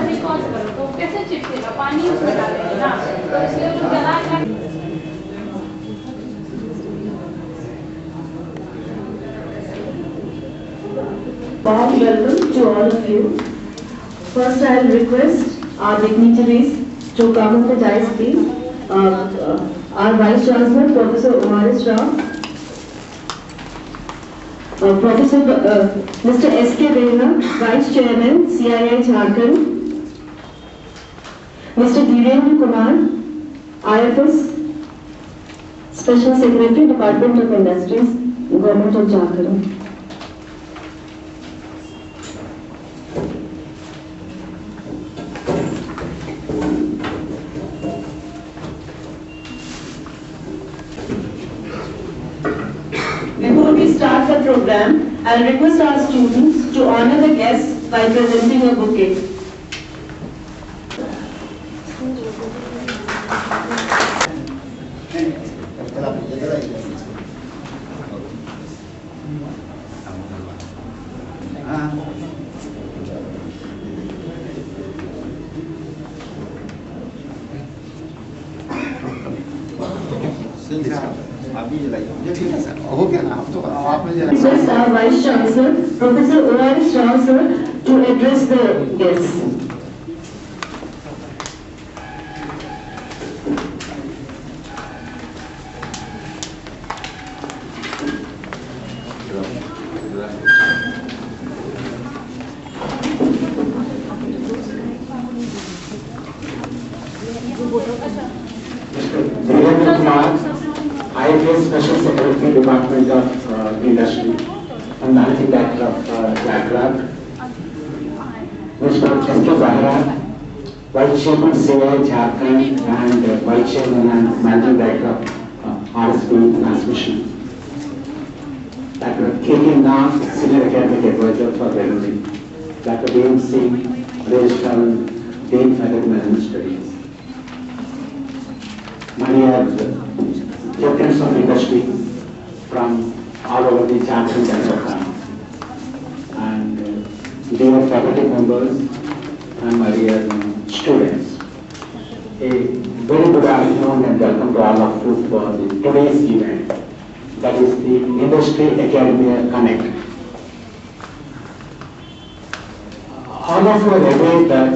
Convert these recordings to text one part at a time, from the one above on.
Response करो तो कैसे चिपकेगा, पानी उसमें डालेंगे ना, तो इसलिए वो जला कर। Warm welcome to all of you. First, I'll request our dignitaries to come on the dais, please. Our Vice Chancellor, Professor Omaris Rao, Mr. S.K. Vena, Vice Chairman, CII Jharkhand, Mr. Dhirendra Kumar, IFS, Special Secretary, Department of Industries, Government of Jharkhand. Before we start the program, I'll request our students to honor the guests by presenting a bouquet. हो गया ना, अब तो आपने Request our Vice Chancellor, Professor Omaris Rao sir, to address the guests. Dhirendra Kumar, IFS Special Secretary, Department of Industry, and Managing Director of BlackRock. Mr. S.K. Zahra, Vice Chairman, CII Jharkhand, and Vice Chairman and Managing Director of RSP Transmission. Dr. K.K. Nath, Senior Academic Advisor for Railway. Dr. D.M. Singh, Registrar, Dean for Management Studies. Many captains of industry from all over the Jharkhand and Assam, and dear faculty members and my dear students. A very good afternoon and welcome to all of you for today's event, that is the Industry Academia Connect. All of you are aware that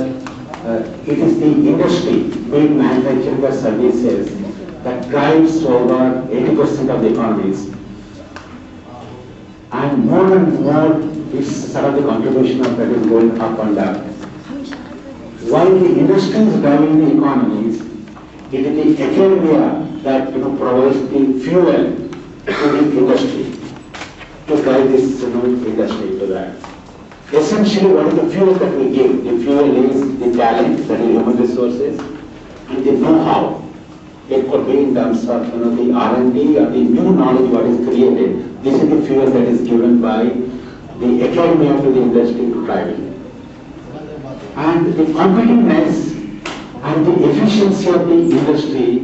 it is the industry, be it manufacturing or services, that drives over 80% of the economies. And more, it's sort of the contribution of that is going up and up. While the industry is driving the economies, it is the academia that provides the fuel to the industry to drive this industry to that. Essentially, what is the fuel that we give? The fuel is the talent, that is human resources, and the know-how. It could be in terms of the R&D or the new knowledge what is created. This is the fuel that is given by the academia to the industry to drive it. And the competitiveness and the efficiency of the industry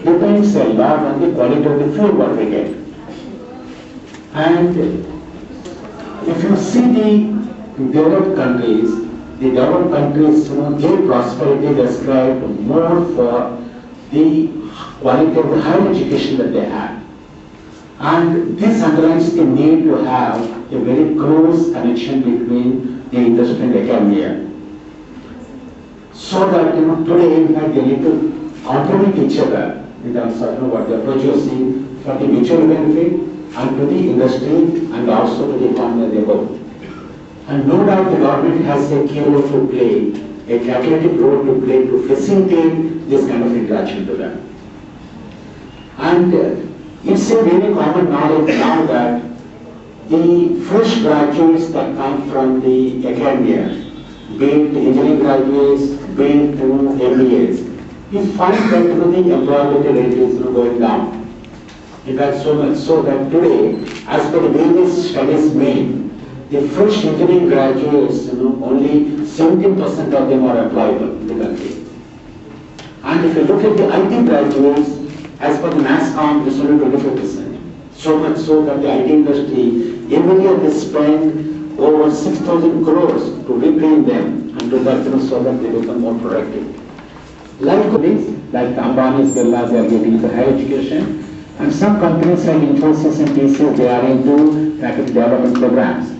depends a lot on the quality of the fuel what we get. And if you see the developed countries, their prosperity is ascribed more for the quality of the higher education that they have. And this underlines the need to have a very close connection between the industry and academia. So that today in fact they need to complement each other in terms of what they are producing for the mutual benefit and to the industry and also to the economy as a whole. And no doubt the government has a key role to play, a catalytic role to play to facilitate this kind of interaction to them. And it's a very common knowledge now that the fresh graduates that come from the academia, be it engineering graduates, be it MBAs, you find that the employability rate is going down. In fact, so much so that today, as per the various studies made, the fresh engineering graduates, only 17% of them are employable in the country. And if you look at the IT graduates, as per the NASSCOM, it's only 25%. So much so that the IT industry, every year they spend over 6,000 crores to retrain them and do that, so that they become more productive. Like companies, like Ambani's, Birlas, they are getting into higher education, and some companies like Infosys and TCS, they are into faculty development programs.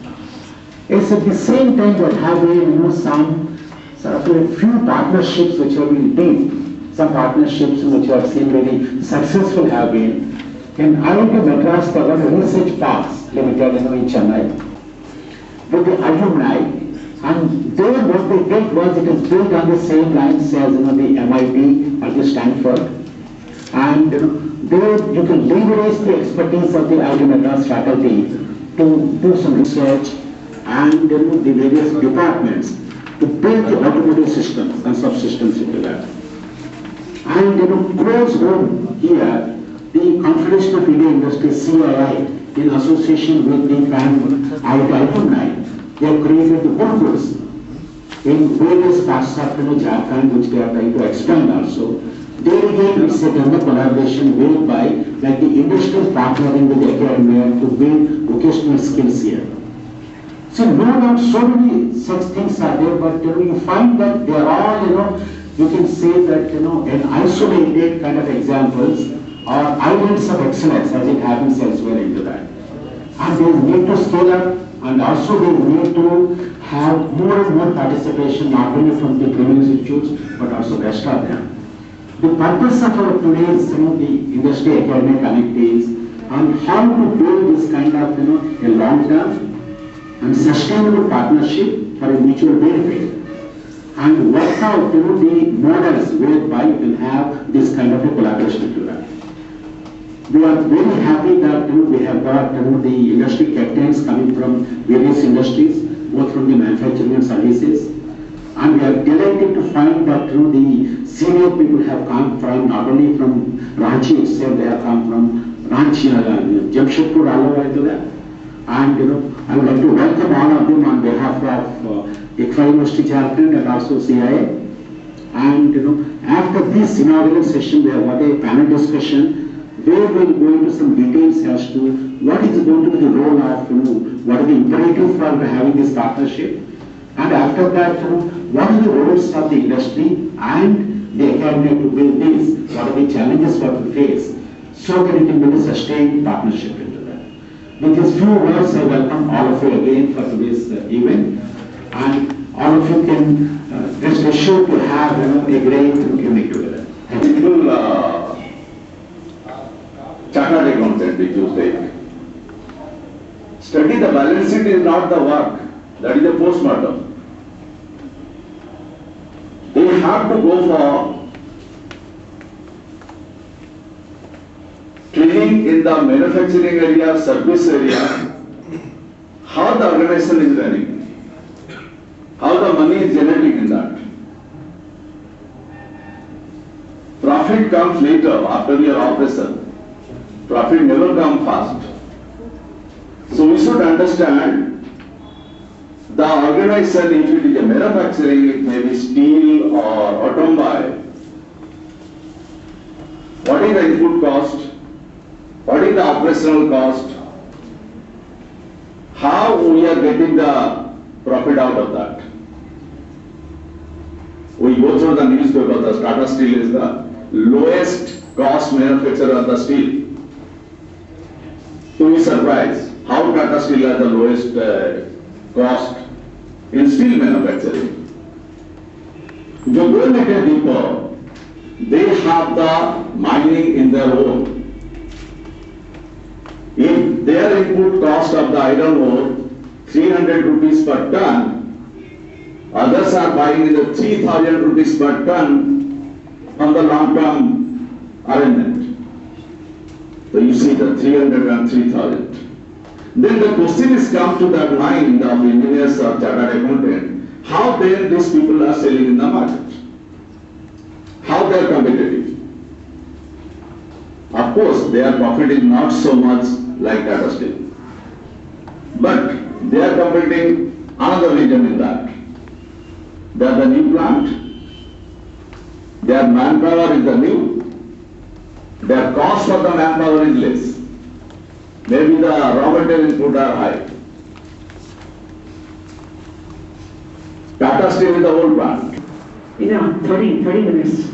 It's at the same time that have been, some sort of a few partnerships which have been deep, some partnerships which have seen very successful have been. In IIT Madras, there was research parks limited, in Chennai, with the alumni, and there what they did was it is built on the same lines as the MIT or the Stanford, and there you can leverage the expertise of the IIT Madras faculty to do some research and the various departments to build the automotive systems and subsystems into that. And close home here, the Confederation of India Industries, CII, in association with the IIT alumni, they have created the workforce in various parts of Jharkhand, which they are trying to expand also. There again, it's a kind of collaboration whereby, like the industry is partnering with the academia to build vocational skills here. So no doubt so many such things are there, but you find that they are all, you can say that, an isolated kind of examples or islands of excellence as it happens elsewhere into that. And they need to scale up, and also they need to have more and more participation, not only from the training institutes, but also rest of them. The purpose of our today's, the industry academic connect is on how to build this kind of, a long-term and sustainable partnership for a mutual benefit, and work out, the models whereby you can have this kind of a collaboration to that. We are very happy that we have got the industry captains coming from various industries, both from the manufacturing and services, and we are delighted to find that the senior people have come from not only from Ranchi itself, they have come from Ranchi, Jamshedpur, all over into that. And I would like to welcome all of them on behalf of ICFA University Jharkhand and also CIA. And after this inaugural session, we have got a panel discussion where we will go into some details as to what is going to be the role of, what are the imperatives for having this partnership, and after that, what are the roles of the industry and the academy to build this, what are the challenges what we face, so that it can build a sustained partnership into that. With these few words, I welcome all of you again for today's event, and all of you can rest assured to have a great evening together. Chartered accountant, which you say. Study the balance sheet is not the work, that is the postmortem. They have to go for training in the manufacturing area, service area, how the organization is running, how the money is generating in that. Profit comes later after your operation. Profit never comes fast. So we should understand the organization, if it is a manufacturing, it may be steel or automobile. What is the input cost? What is the operational cost? How we are getting the profit out of that? We go through the newspaper, the Tata Steel is the lowest cost manufacturer of the steel. To be surprised, how Tata Steel has the lowest cost in steel manufacturing. If you go a little deeper, they have the mining in their own. If their input cost of the iron ore 300 rupees per ton, others are buying in the 3000 rupees per ton on the long-term arrangement. So you see the 300 and 3000. Then the question is come to that line of engineers or chartered accountant, how then these people are selling in the market? How they are competitive? Of course, they are profiting not so much like Tata Steel. But they are competing another region in that. They are the new plant. Their manpower is the new. Their cost of the manpower is less. Maybe the raw material input are high. Tata Steel is the whole plant. In a 30 minutes,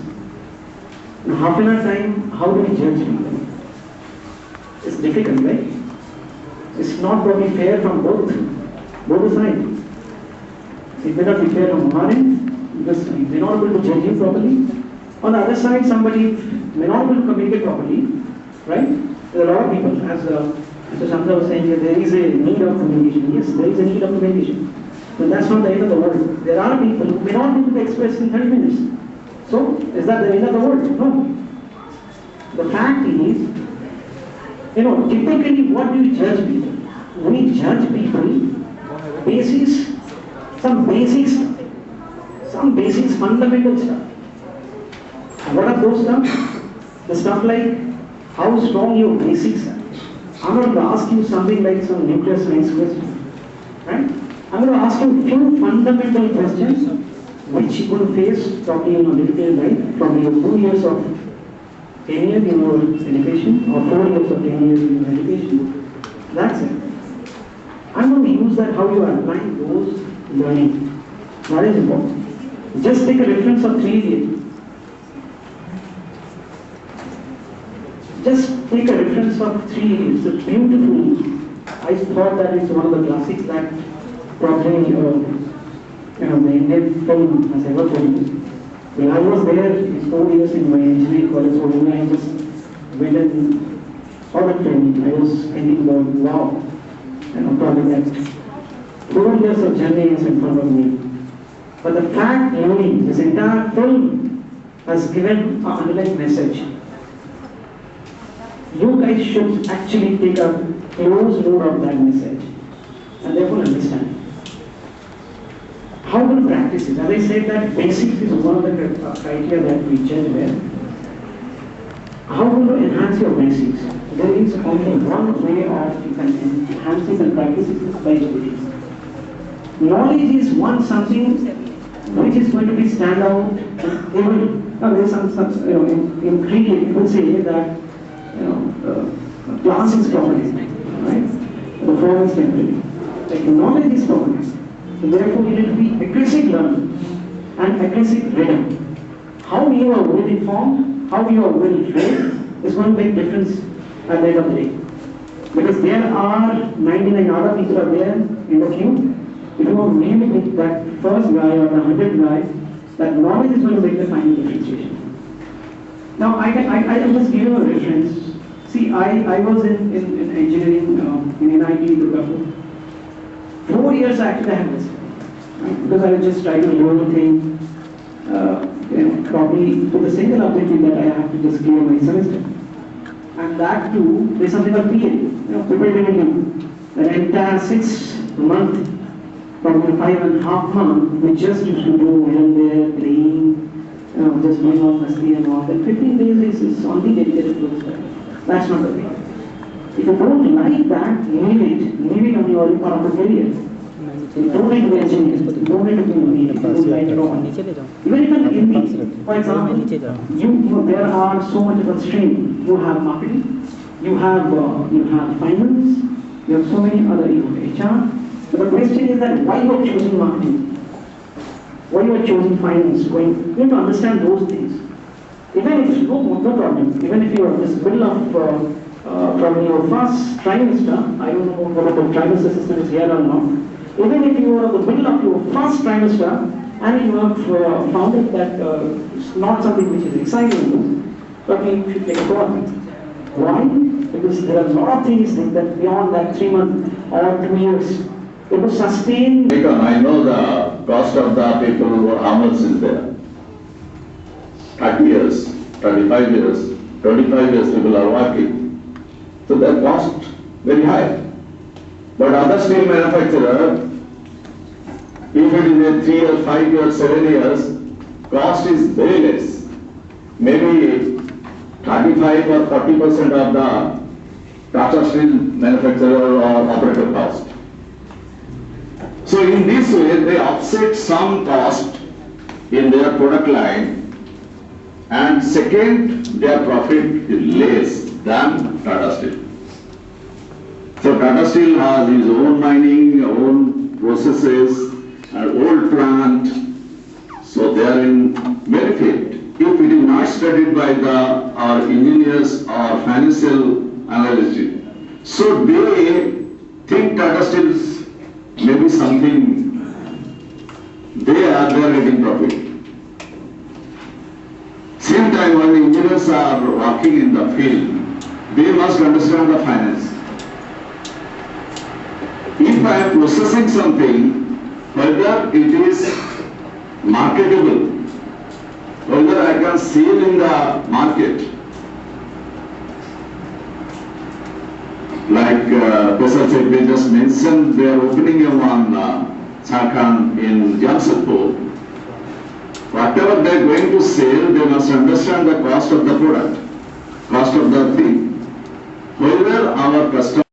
in half an hour time, how do we judge people? It's difficult, right? It's not probably fair from both the sides. It may not be fair from our end, because we may not be able to judge you properly. On the other side, somebody may not be able to communicate properly, right? There are a lot of people, as Mr. Chandra was saying, there is a need of communication. Yes, there is a need of communication. But that's not the end of the world. There are people who may not be able to express in 30 minutes. So, is that the end of the world? No. The fact is, typically what do you judge people? We judge people basis, some basics, fundamental stuff. And what are those stuff? The stuff like how strong your basics are. I'm not going to ask you something like some nuclear science question, right? I'm going to ask you a few fundamental questions which you will face probably in a day-to-day life from your 2 years of tenure in your education or 4 years of tenure in your education. That's it. I'm going to use that how you are applying those learning. That is important. Just take a reference of 3 years. Just take a reference of 3 years. It's beautiful. I thought that it's one of the classics that probably the Indian film has ever produced. When I was there, it's 4 years in my engineering college, so when I just went and saw the film, I was thinking about, wow, probably that 4 years of journey is in front of me. But the fact remains, this entire film has given an underlying message. You guys should actually take a close note of that message and therefore understand. How to practice it? As I said, that basics is one of the criteria that we judge with. How to enhance your basics? There is only one way of enhancing and practicing this by basics. Knowledge is something which is going to be stand out. There is in cricket you could say that class is permanent, right? The form is temporary. Like knowledge is permanent. So therefore, you need to be aggressive learner and aggressive reader. How you are well informed, how you are well trained is going to make difference at the end of the day. Because there are 99 other people are there in the queue. If you are really with that first guy or the 100th guy, that knowledge is going to make the final differentiation. Now, I just give you a reference. See, I was in engineering in NIT Durgapur. 4 years actually I had this, right? Because I was just trying to learn a thing, probably with a single objective that I have to just clear my semester. And that too, there's something called PA, preparatory. An entire 6 month, probably 5.5 months, we just used to do here and there, playing, just doing all masti and all that. 15 days is only dedicated to this. That's not the way. If you don't like that, leave it on your early part of the career. You don't need to be engineer, you don't need to be a leader, you don't like it all. Even if an MBA, for example, there are so much of a stream. You have marketing, you have finance, you have so many other, HR. But the question is that why you are choosing marketing? Why you are choosing finance? You have to understand those things. Even if, no problem, even if you are in the middle of from your first trimester, I don't know whether the trimester system is here or not. Even if you are in the middle of your first trimester and you have found that it's not something which is exciting you, but you should take a course. Why? Because there are a lot of things that beyond that 3 months or 2 years, it will sustain. I know the cost of the people who how much is there. 30 years, 35 years, 25 years people are working. So their cost very high. But other steel manufacturer, if it is a 3 years, 5 years, 7 years, cost is very less. Maybe 35 or 40% of the Tata Steel manufacturer or operator cost. So in this way, they offset some cost in their product line, and second, their profit is less than Tata Steel. So Tata Steel has his own mining, own processes, an old plant, so they are in benefit. If it is not studied by our engineers or financial analysts, so they think Tata Steel's maybe something they are getting profit. Same time when the engineers are working in the field, they must understand the finance. If I am processing something, whether it is marketable, whether I can sell in the market, like Professor Chekbe just mentioned, they are opening one Jharkhand in Jamshedpur. Whatever they are going to sell, they must understand the cost of the product, cost of the thing. Whether our customer.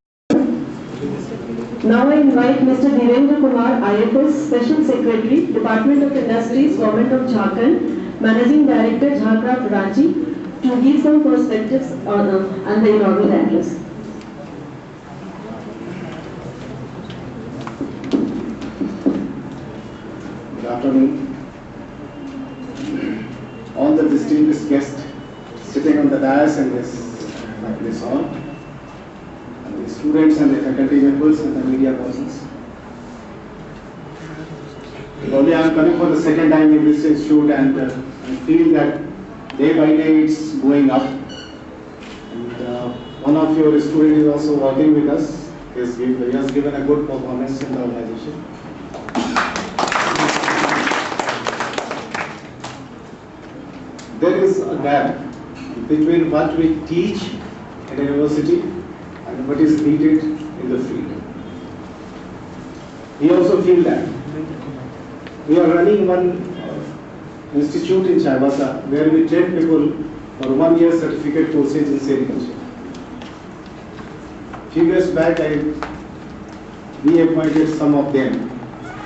Now I invite Mr. Dhirendra Kumar, IFS Special Secretary, Department of Industries, Government of Jharkhand, Managing Director, Jharkhand Ranchi, to give some perspectives on the inaugural address. Good afternoon. All the distinguished guests sitting on the dais in this hall, and the students and the faculty members and the media persons. Probably I am coming for the second time in this institute, and I feel that day by day it's going up. And one of your students is also working with us. He has given a good performance in the organization. There is a gap between what we teach in a university and what is needed in the field. We also feel that. We are running one institute in Chaibasa where we train people for 1 year certificate courses in sericulture. Few years back, we appointed some of them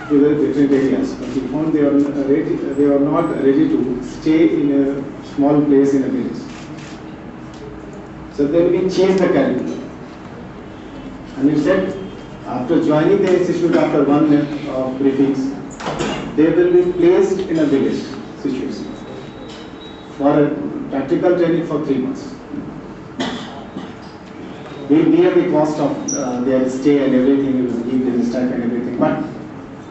to the different areas, but we found they are not ready to stay in a small place in a village. So then we changed the curriculum. And we said, after joining the institute after 1 year of briefings, they will be placed in a village situation for a practical training for 3 months. We bear the cost of their stay and everything, we will give them staff and everything, but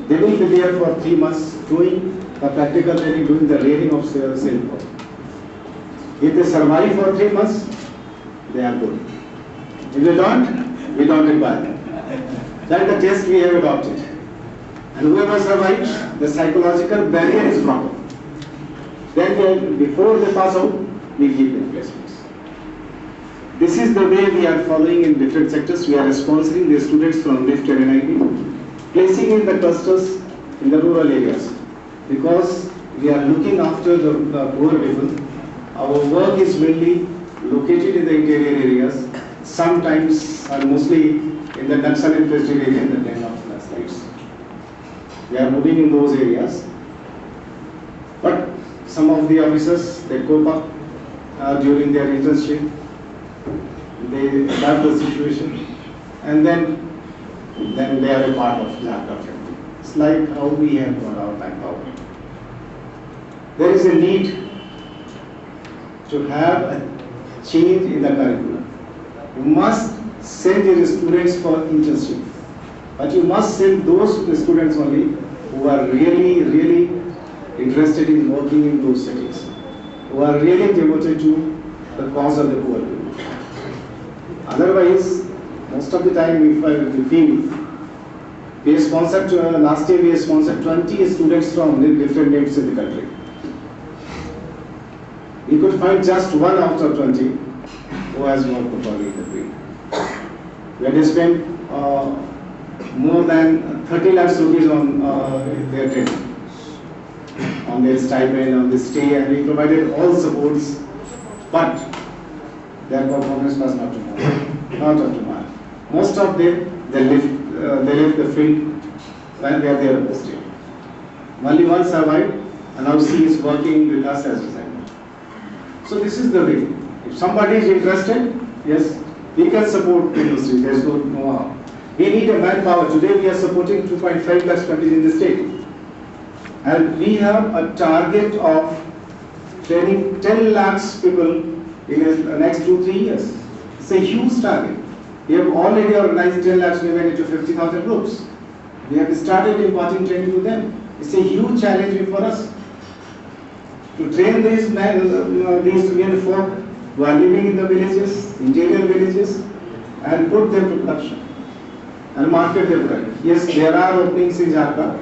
they will be there for 3 months doing the practical training, doing the rearing of silk. If they survive for 3 months, they are good. If they don't, we don't require them. That's the test we have adopted. And whoever survives, the psychological barrier is broken. Then before they pass out, we give them placements. This is the way we are following in different sectors. We are sponsoring the students from LIFT and NIT, placing in the clusters in the rural areas. Because we are looking after the poor people, our work is mainly located in the interior areas, sometimes or mostly in the Naxal infested area in the time of landslides. We are moving in those areas. But some of the officers, they cope up during their internship. They adapt the situation, and then they are a part of laptop family. It's like how we have got our manpower. There is a need to have a change in the curriculum. You must send your students for internship, but you must send those students only who are really interested in working in those settings, who are really devoted to the cause of the poor people. Otherwise, most of the time we feel, we sponsored, last year we sponsored 20 students from different names in the country. We could find just 1 out of 20 who has worked properly in the field. We had spent more than 30 lakhs rupees on their training, on their stipend, on the stay, and we provided all supports, but their performance was not up to mark. Most of them, they left the field when they are there posted. Only one survived, and now she is working with us as designer. So this is the way. If somebody is interested, yes, we can support the industry. There is no harm. We need a manpower. Today we are supporting 2.5 lakhs families in the state. And we have a target of training 10 lakhs people in the next 2-3 years. It's a huge target. We have already organized 10 lakhs women into 50,000 groups. We have started imparting training to them. It's a huge challenge for us to train these women folk who are living in the villages, interior villages, and put them to production and market their product. Yes, there are openings in Jharkhand.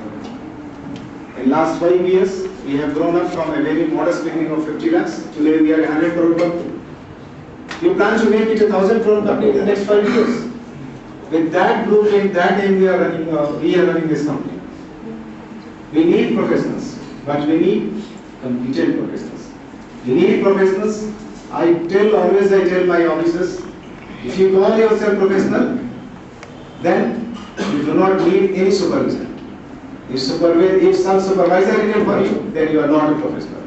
In last 5 years, we have grown up from a very modest beginning of 50 lakhs. Today we are a 100 crore company. We plan to make it a 1,000 crore company in the next 5 years. With that blueprint, that aim we are running this company. We need professionals, but we need competent professionals. We need professionals. I tell my officers, if you call yourself professional, then you do not need any supervision. If some supervisor is for you, then you are not a professional.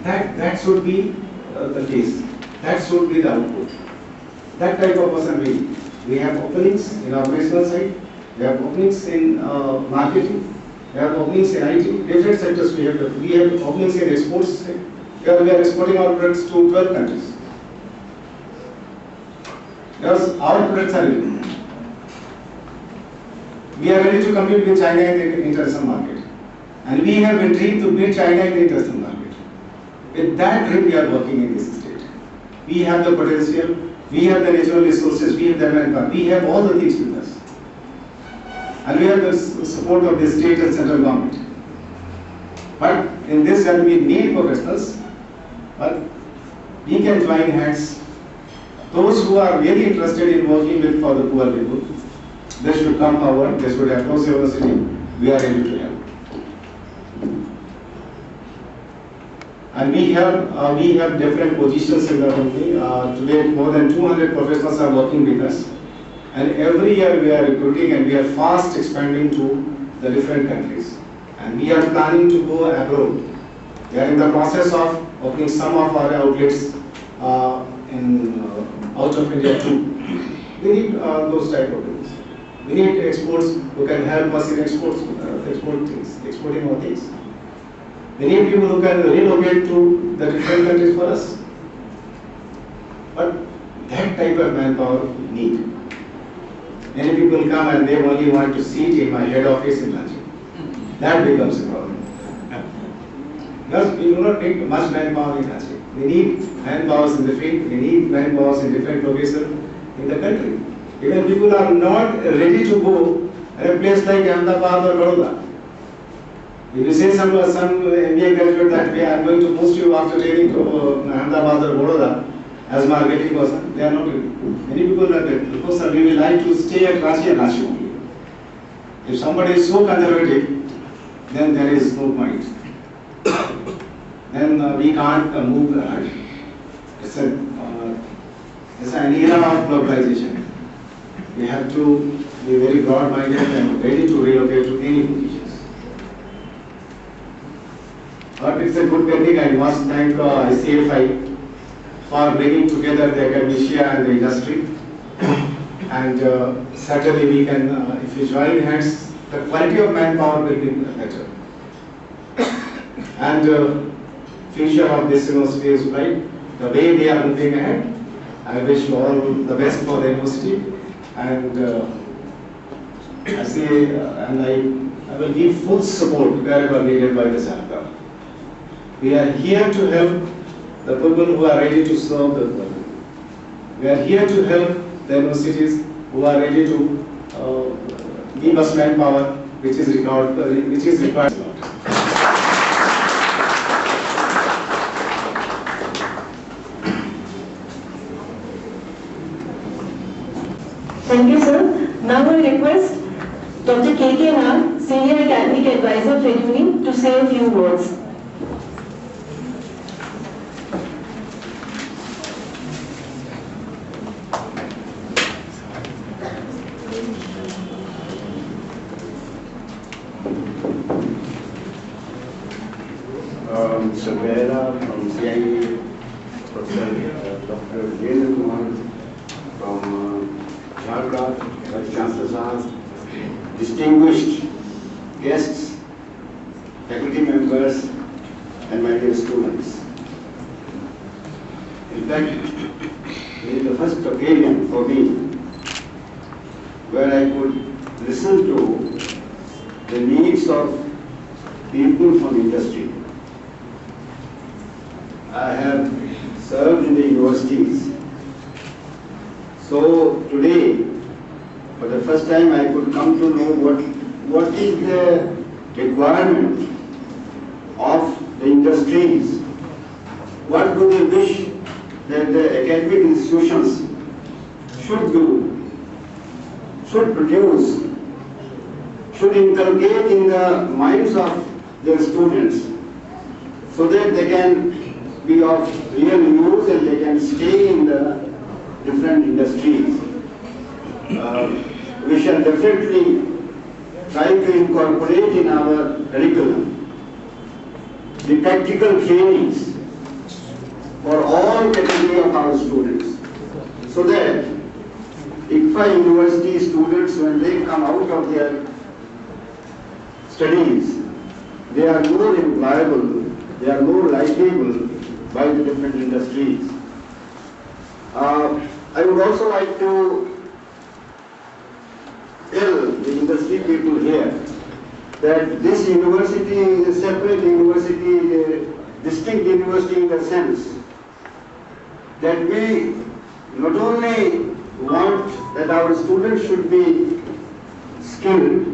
That should be the case. That should be the output. That type of person we need. We have openings in our operational side. We have openings in marketing. We have openings in IT. Different sectors we have. We have openings in exports. Here we are exporting our products to 12 countries. Because our products are unique. We are ready to compete with China in the international market. And we have been trained to beat China in the international market. With that dream we are working in this state. We have the potential, we have the natural resources, we have the manpower, we have all the things with us. And we have the support of the state and central government. But in this journey we need professionals, but we can join hands. Those who are really interested in working with for the poor people, they should come forward, they should approach university, we are able to help. And we have different positions in the company. Today more than 200 professionals are working with us. And every year we are recruiting and we are fast expanding to the different countries. And we are planning to go abroad. We are in the process of opening some of our outlets out of India too. We need those type of things. We need exports who can help us in exporting our things. We need people who can relocate to the different countries for us. But that type of manpower we need. Many people come and they only want to sit in my head office in Ranchi. That becomes a problem. Because we do not need much manpower in Ranchi. We need manpowers in the field, we need manpowers in different locations in the country. Even people are not ready to go at a place like Ahmedabad or Baroda. If you say some MBA graduate that we are going to post you after training to Ahmedabad or Baroda as marketing person, they are not ready. Many people are there because we will like to stay at Ranchi and Ranchi only. If somebody is so conservative, then there is no point. Then we can't move ahead. It's an era of globalization. We have to be very broad-minded and ready to relocate to any positions. But it's a good building. I must thank ICFI for bringing together the academia and the industry. And certainly we can, if we join hands, the quality of manpower will be better. And future of this university is bright. The way they are moving ahead, I wish you all the best for the university. And I will give full support wherever needed by the Sarkar. We are here to help the people who are ready to serve the world. We are here to help the universities who are ready to give us manpower, which is required. Thank you, sir. Now I request Dr. K.K. Nag, Senior Academic Advisor for UNI, to say a few words. Mr. Behra from CIE, Professor Dr. Jendra Kumar from Jharkhand, Vice Chancellor Sahab, distinguished guests, faculty members, and my dear students. In fact, it is the first occasion for me where I could listen to the needs of people from industry. I have served in the universities. So today, for the first time, I could come to know what is the requirement of the industries. What do they wish that the academic institutions should do, should produce, should inculcate in the minds of their students, so that they can be of real use and they can stay in the different industries. We shall definitely try to incorporate in our curriculum the practical trainings for all category of our students, so that ICFA University students, when they come out of their studies, they are more employable, they are more likable by the different industries. I would also like to tell the industry people here that this university is a separate university, a distinct university in the sense that we not only want that our students should be skilled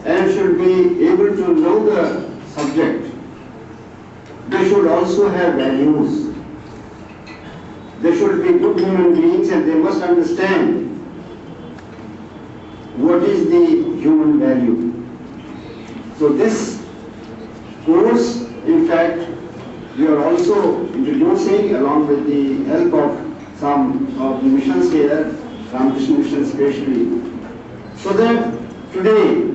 and should be able to know the subject, they should also have values. They should be good human beings and they must understand what is the human value. So this course, in fact, we are also introducing along with the help of some of the missions here, Ramakrishna Mission especially, so that today,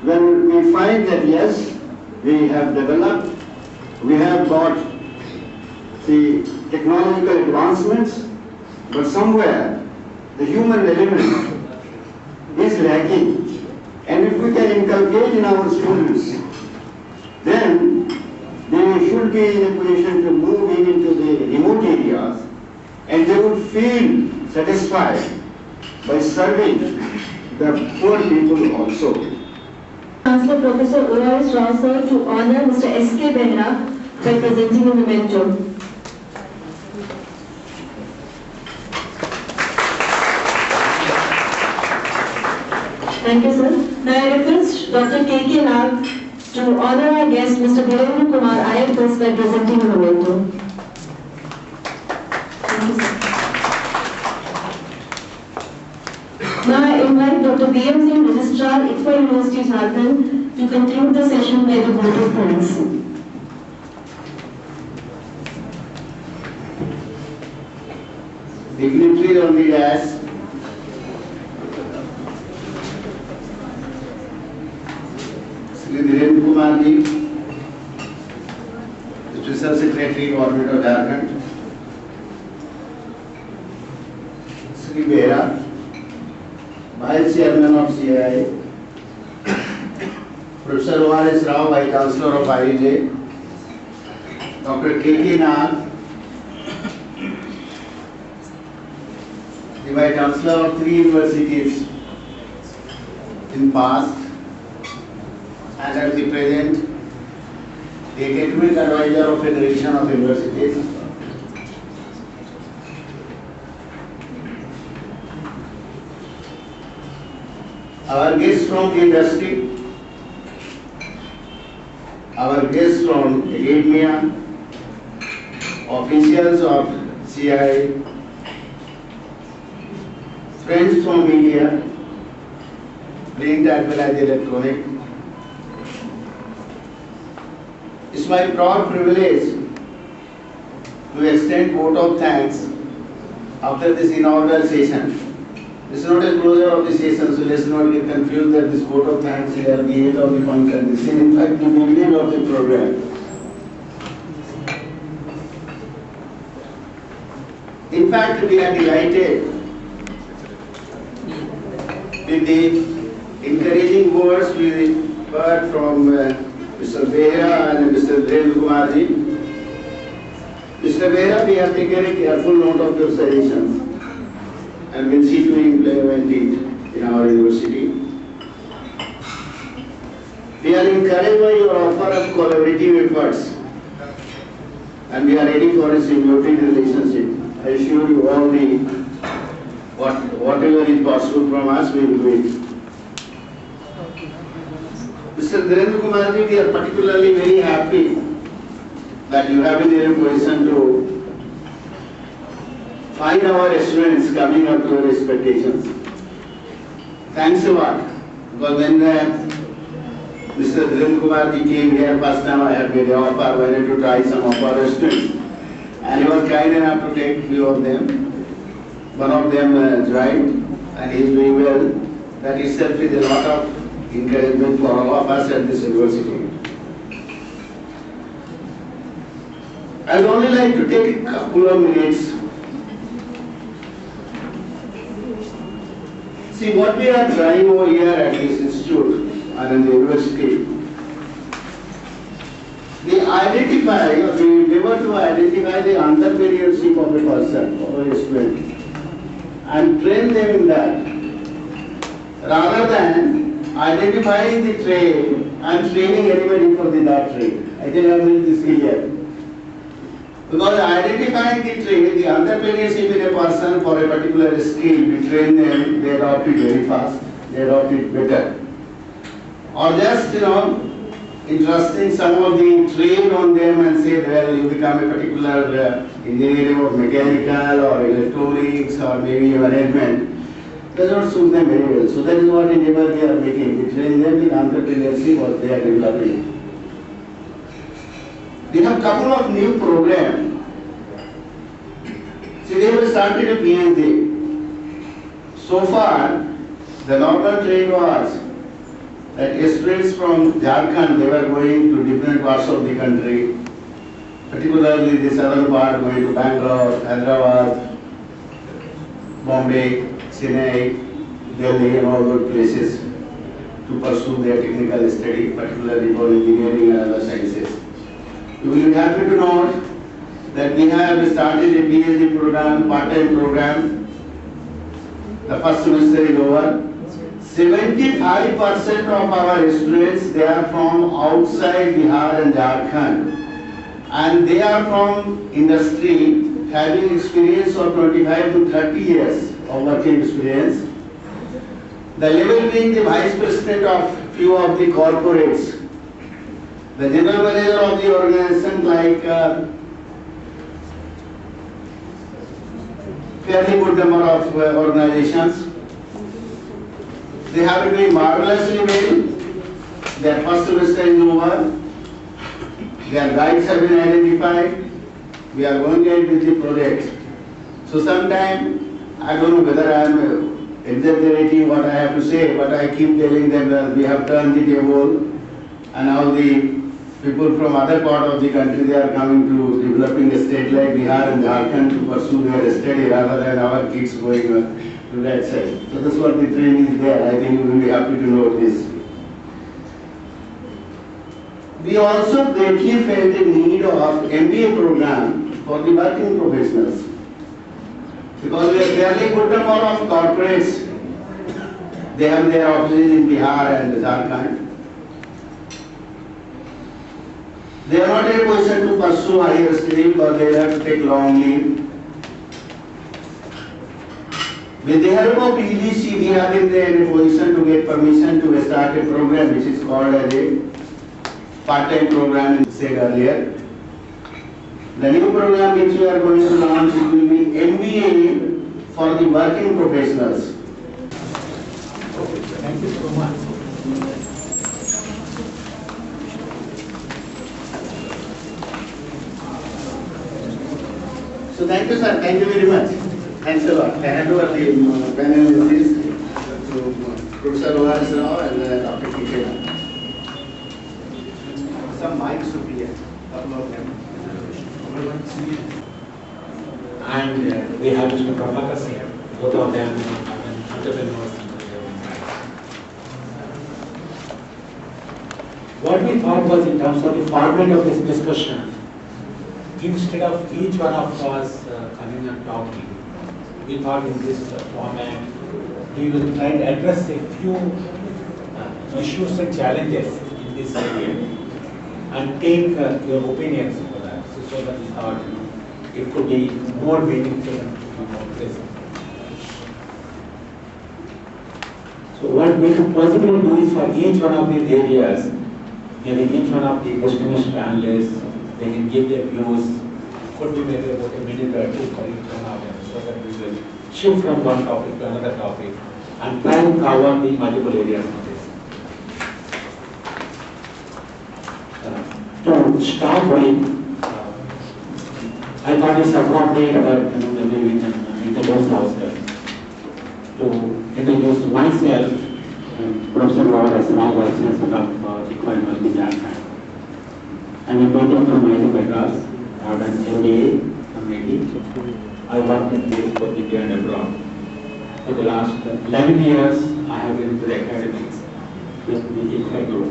when we find that yes, we have developed, we have got the technological advancements, but somewhere the human element is lacking. And if we can inculcate in our students, then they should be in a position to move into the remote areas and they would feel satisfied by serving the poor people also. Chancellor Professor O.R.S. Rao sir to honor Mr. S.K. Behra by presenting a memento. Thank you, sir. Now I request Dr. K.K. Nag to honor our guest, Mr. Virendra Kumar, IFS, by presenting a memento. Thank you, sir. Now I invite Dr. B.M. Singh, Registrar, ICFA University, Jharkhand, to conclude the session by the vote of thanks. Dignitaries on the dais, Sri Virendra Kumar ji, Special Secretary, Government of Jharkhand, Sri Behra, Vice Chairman of CII, Professor O.R.S. Rao, Vice Chancellor of IEJ, Dr. K.K. Nag, the Vice Chancellor of 3 universities in past, and at the present, the Academic Advisor of Federation of Universities, our guests from the industry, our guests from academia, officials of CII, friends from media, print as well as electronic. It's my proud privilege to extend vote of thanks after this inaugural session. This is not a closure of the session, so let's not get confused that this vote of thanks is at the end of the function. This is in fact the beginning of the program. In fact, we are delighted with the encouraging words we word from Mr. Behera and Mr. Dhiren Kumar ji. Mr. Behera, we have taken a careful note of your suggestions and will see to implement it in our university. We are encouraged by your offer of collaborative efforts and we are ready for a symbiotic relationship. I assure you all whatever is possible from us, we will do it. Mr. Dhiren Kumar ji, we are particularly very happy that you have been in a position to find our students coming up to your expectations. Thanks a lot. Because when Mr. Dhiren Kumar ji came here first time, I had made an offer, I wanted to try some of our students. And he was kind enough to take few of them. One of them joined and he is doing well. That itself is a lot of encouragement for all of us at this university. I would only like to take a couple of minutes. See, what we are trying over here at this institute and in the university, we identify, or we endeavor to identify the entrepreneurship of a person or a student and train them in that, rather than identifying the trade and training anybody for that trade. I think I have made this clear. Because identifying the trade, the entrepreneurship in a person for a particular skill, we train them, they adopt it very fast, they adopt it better. Or just, entrusting some of the trade on them and say, well, you become a particular engineering or mechanical or electronics or maybe management, does not suit them very well. So that is what endeavor we are making. We train them in entrepreneurship what they are developing. We have a couple of new programs. See, they have started a PhD. So far, the normal trade was that students from Jharkhand, they were going to different parts of the country, particularly the southern part, going to Bangalore, Hyderabad, Bombay, Chennai, Delhi and all those places to pursue their technical study, particularly for engineering and other sciences. You will be happy to note that we have started a PhD program, part-time program. The first semester is over. 75% of our students, they are from outside Bihar and Jharkhand. And they are from industry having experience of 25 to 30 years of working experience. The level being the vice president of few of the corporates. The general manager of the organization like fairly good number of organizations. They have been doing marvelously well. Their first semester is over. Their guides have been identified. We are going ahead with the project. So sometime, I don't know whether I am exaggerating what I have to say, but I keep telling them that we have turned the table and now the people from other part of the country, they are coming to developing a state like Bihar and Jharkhand to pursue their study rather than our kids going to that side. So that's what the training is there. I think you will be happy to know this. We also greatly felt the need of MBA program for the working professionals. Because we are fairly good number of corporates, they have their offices in Bihar and Jharkhand. They are not in a position to pursue higher study because they have to take long leave. With the help of EDC, we have been in a position to get permission to start a program which is called as a part-time program, as said earlier. The new program which we are going to launch will be MBA for the working professionals. Thank you so much. So thank you, sir. Thank you very much. Thanks a lot. I hand over the panel to Professor Oharis Rao and Dr. Kishena. Some mics should be here. Couple of them. And we have Mr. Prabhakar Singh, both of them entrepreneurs. What we thought was in terms of the format of this discussion, instead of each one of us coming and talking, we thought in this format we will try to address a few issues and challenges in this area and take your opinions for that. So that we thought it could be more meaningful and more pleasant. So what we could possibly do is for each one of these areas, maybe each one of the distinguished panelists, they can give their views, could be maybe about a minute or two for each one of them, so that we will shift from one topic to another topic and try and cover the multiple areas of this. To start with, I thought it's appropriate that maybe we can introduce ourselves. To introduce myself, Professor Lord Asmal, Vice Chancellor of Eco University, Jharkhand. I'm a native from Mysore, Madras. I have done MBA from IT. I worked in this for India and abroad. For the last 11 years, I have been into the academics with the ICFI group.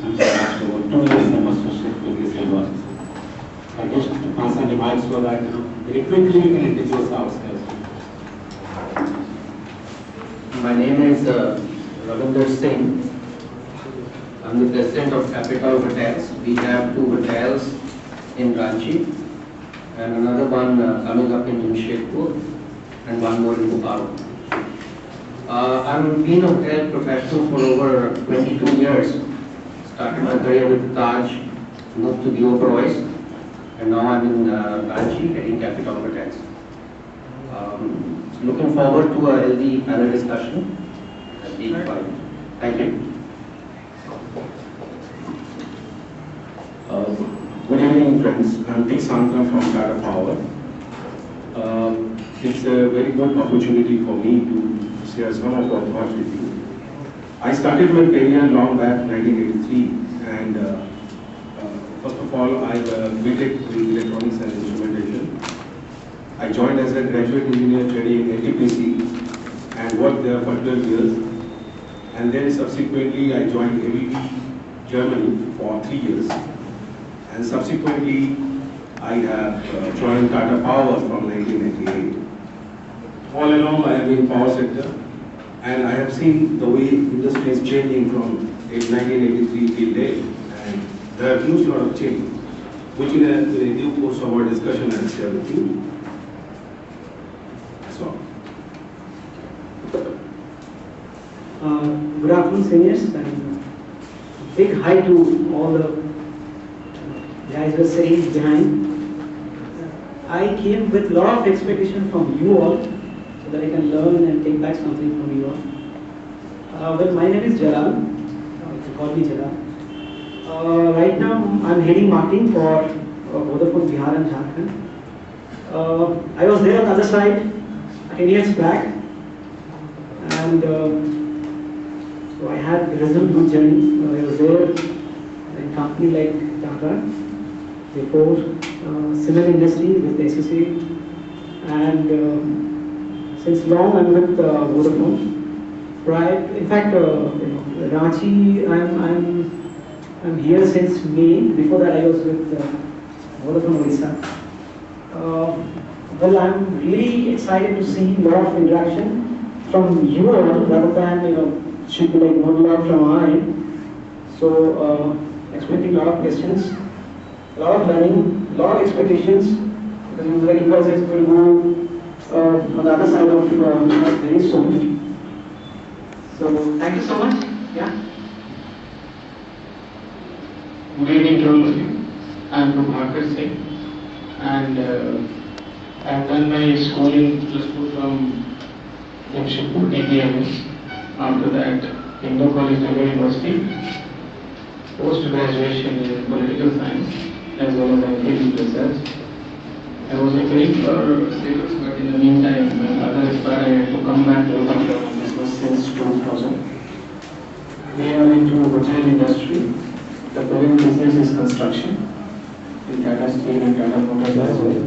And for the last over 2 years, I'm associated with this university. I just pass on the mic so that very quickly we can introduce ourselves. My name is Ravinder Singh. I'm the president of Capital Hotels. We have 2 hotels in Ranchi and another one coming up in Jamshedpur and one more in Bhopal. I've been a hotel professional for over 22 years. Started my career with Taj, moved to the Oberoi's, and now I'm in Ranchi heading Capital Hotels. Looking forward to a healthy panel discussion at the point. Thank you. Good evening, friends. I'm P. Sankar from Tata Power. It's a very good opportunity for me to share some of our thoughts with you. I started my career long back, 1983, and first of all, I BTech in electronics and instrumentation. I joined as a graduate engineer training in NTPC and worked there for 12 years. And then subsequently, I joined ABB Germany for 3 years. And subsequently, I have joined Tata Power from 1998. All along, I have been in power sector, and I have seen the way industry is changing from 1983 till date, and there are huge lot of change, which in a due course of our discussion I will share with you. That's all. Good afternoon, seniors, and big hi to all the guys who are sitting behind. I came with a lot of expectation from you all, so that I can learn and take back something from you all. Well, my name is Jalal. You can call me Jalal. Right now, I'm heading marketing for Vodafone Bihar and Jharkhand. I was there on the other side 10 years back, and so I had a reasonably good journey. I was there in a company like Tata, before cement industry with SSA, and since long I'm with Vodafone. Right, in fact, Ranchi, I'm here since May. Before that, I was with Vodafone Odisha. Well, I'm really excited to see a lot of interaction from you all, rather than should be like one lot from our end. So, expecting a lot of questions, a lot of learning, a lot of expectations. Because it was very positive to go on the other side of very soon. So, thank you so much. Yeah. Good evening to all of you. I am Prabhakar Singh, and I have done my schooling +2 from Jamshedpur DPMS. After that, Indo College Delhi University, post-graduation in political science as well as academic research. I was applying for status, but in the meantime, my father aspired to come back to the business since 2000. We are into hotel industry. The current business is construction in Tata Steel and Tata Motors as well.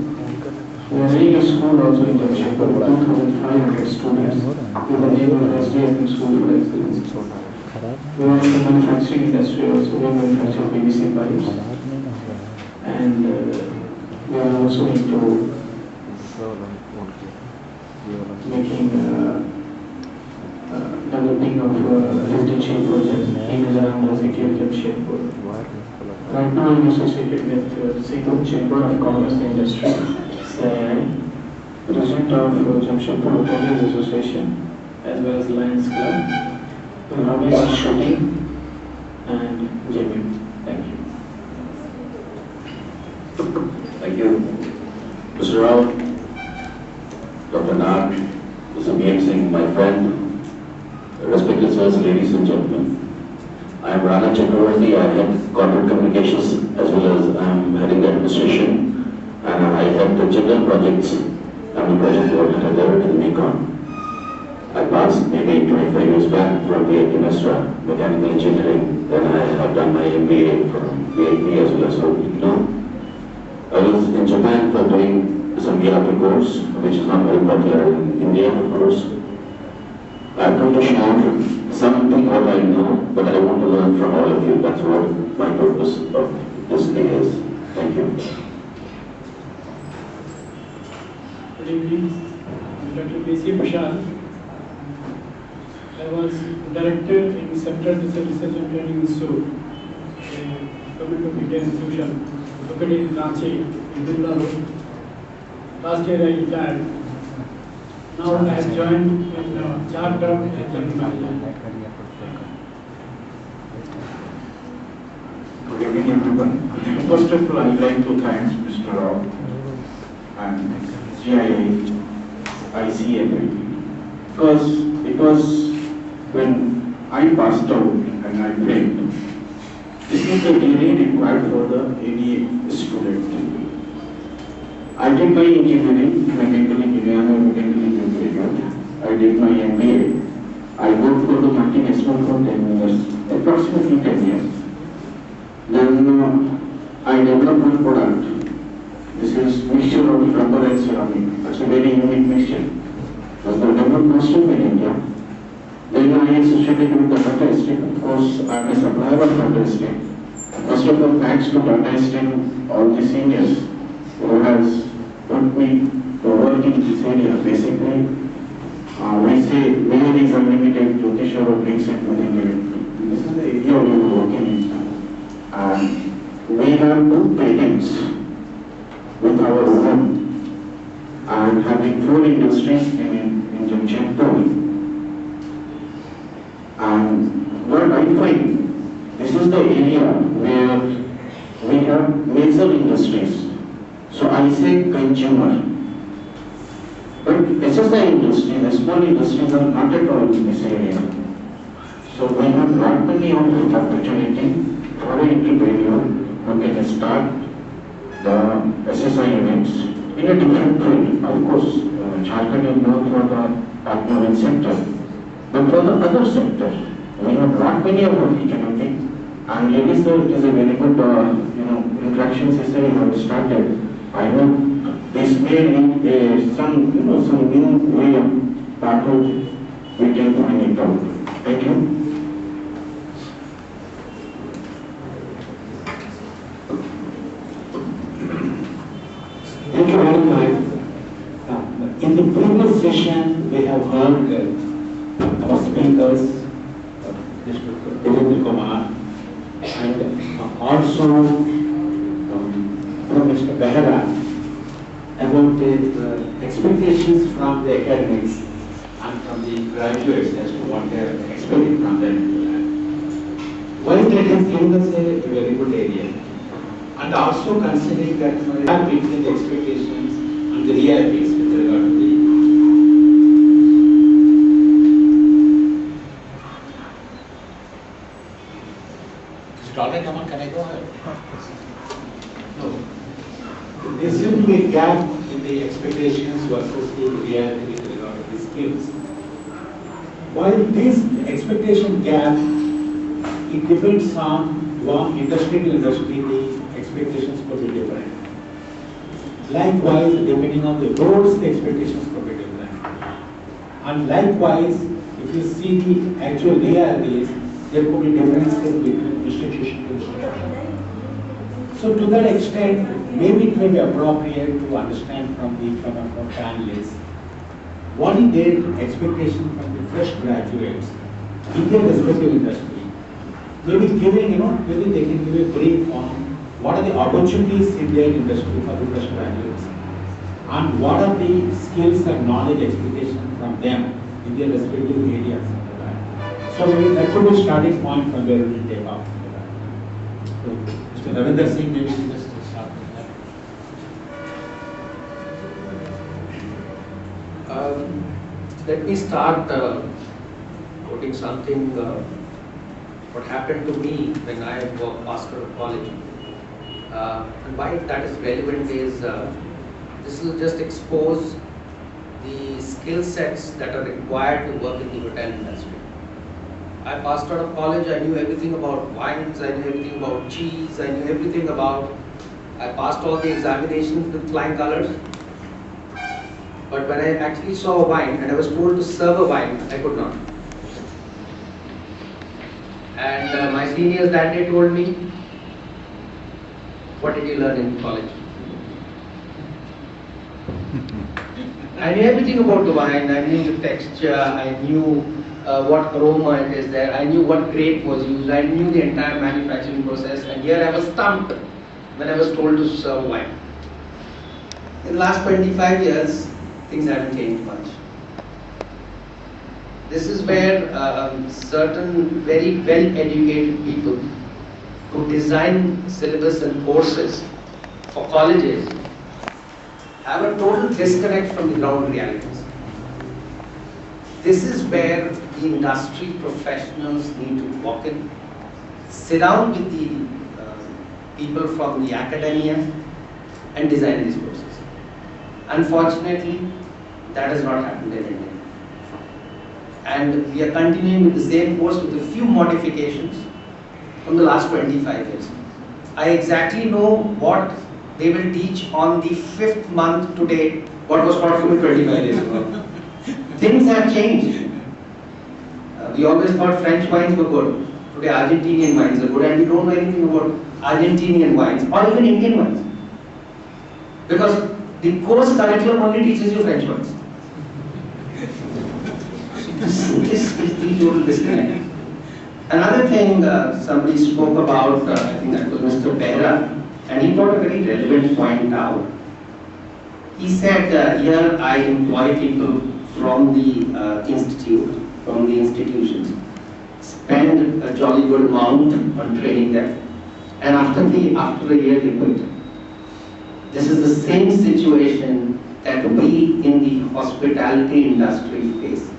We are running a school also in Jamshedpur with 2,500 students with the name of SDFM School for Excellence. We are in the manufacturing industry also. We manufacture PVC pipes, and we are also into making developing of residential projects in and around the city of Jamshedpur. Right now, I'm associated with Singapore Chamber of Commerce and Industry, CII, President of Jamshedpur Hoteliers Association, as well as Lions Club, Ramesh Shooting, and JB. Thank you. Thank you. Mr. Rao, Dr. Nag, Mr. B.M. Singh, my friend, respected sirs, ladies and gentlemen. I am Rana Chakravarti. I head corporate communications as well as I am heading the administration, and I head the general projects and the project coordinator in the Mekong. I passed maybe 25 years back from the Investra Mechanical Engineering. Then I have done my MBA from VIT as well as from I was in Japan for doing some ERP course, which is not very popular in India, of course. I'm going to share something what I know, but I want to learn from all of you. That's what my purpose of this day is. Thank you. Good evening. I'm Dr. B.C. Prashad. I was director in Central Research and Training Institute, a government of India institution, located in Ranchi, in Dumla Road. Last year I retired. Now I have joined in Jharkhand and Jammu. Good evening, everyone. First of all, I would like to thank Mr. Rao and GIA, ICFA, because it was when I passed out and I failed. This is the degree required for the any student. I did my engineering, mechanical engineering, I did my MBA. I worked for the multinational for 10 years, approximately 10 years. Then I developed one product. This is mixture of rubber and ceramic. It's a very unique mixture. It was the developed most in India. Then I associated with the Tata Steel. Of course, I am a supplier of Tata Steel. First of all, thanks to Tata Steel, all the seniors who has put me to work in this area. Basically, we say where is unlimited, Jyotishwara brings it within limit. This is the area we are working in. And we have 2 patents with our own and having 4 industries in Jamshedpur. And what I find, this is the area where we have major industries. So I say consumer. But SSI industry, the small industries are not at all in this area. So we have not many of opportunity for an entrepreneur who can start the SSI units in a different field. Of course, Jharkhand is known for the automobile sector, but for the other sector, we have not many opportunity. And really, sir, it is a very good, interaction system you have started. I hope this may need some new way of approach we can find it out. Thank you. Thank you very much. In the previous session, we have heard our speakers, Devendra Kumar, and also from Mr. Behra about the expectations from the academics and from the graduates as to what they are expecting from them. While that has given us a very good area, and also considering that we have between the expectations and the realities with regard to the can I go ahead? No. There seems to be a gap in the expectations versus the reality with regard to the skills. While this expectation gap, it depends on one industry to industry, the expectations could be different. Likewise, depending on the roles, the expectations could be different. And likewise, if you see the actual realities, there could be differences between institution to institution. So to that extent, maybe it may be appropriate to understand from our panelists what is their expectation from the fresh graduates in their respective industry. Maybe giving, maybe they can give a brief on what are the opportunities in their industry for the fresh graduates and what are the skills and knowledge expectation from them in their respective areas. So maybe that could be a starting point from where we will take off. So, Mr. Ravinder Singh, maybe you just start with that. Let me start quoting something what happened to me when I passed out of college. And why that is relevant is this will just expose the skill sets that are required to work in the hotel industry. I passed out of college, I knew everything about wines, I knew everything about cheese, I knew everything about, I passed all the examinations with flying colors. But when I actually saw a wine and I was told to serve a wine, I could not. And my seniors that day told me, what did you learn in college? I knew everything about the wine, I knew the texture, I knew what aroma it is there, I knew what grape was used, I knew the entire manufacturing process, and here I was stumped when I was told to serve wine. In the last 25 years, things haven't changed much. This is where certain very well-educated people who design syllabus and courses for colleges have a total disconnect from the ground realities. This is where the industry professionals need to walk in, sit down with the people from the academia and design these courses. Unfortunately, that has not happened in India. And we are continuing with the same course with a few modifications from the last 25 years. I exactly know what they will teach on the 5th month today, what was taught to me 25 years ago. Things have changed. We always thought French wines were good. Today Argentinian wines are good, and we don't know anything about Argentinian wines or even Indian wines. Because the course curriculum only teaches you French wines. This is the total disconnect. Another thing somebody spoke about, I think that was Mr. Behra, and he brought a very relevant point out. He said, here I employ people from the institute, from the institutions, spend a jolly good amount on training them, and after a year they quit. This is the same situation that we in the hospitality industry face.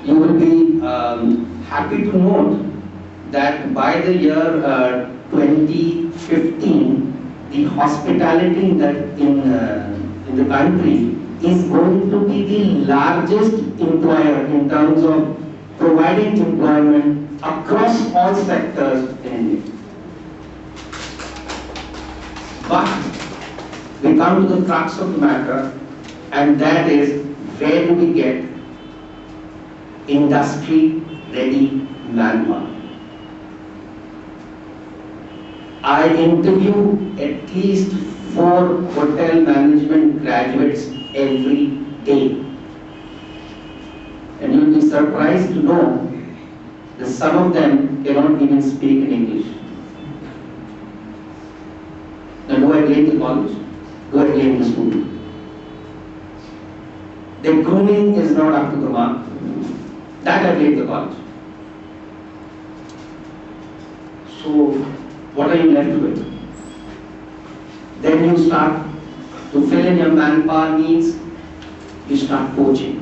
You will be happy to note that by the year 2015, the hospitality in the country is going to be the largest employer in terms of providing employment across all sectors in India. But we come to the crux of the matter, and that is, where do we get industry-ready manpower? I interview at least 4 hotel management graduates every day. And you'll be surprised to know that some of them cannot even speak in English. Now, do I blame the college? Do I blame the school? Their grooming is not up to the mark. That I blame the college. So, what are you left with? Then you start to fill in your manpower needs, you start poaching.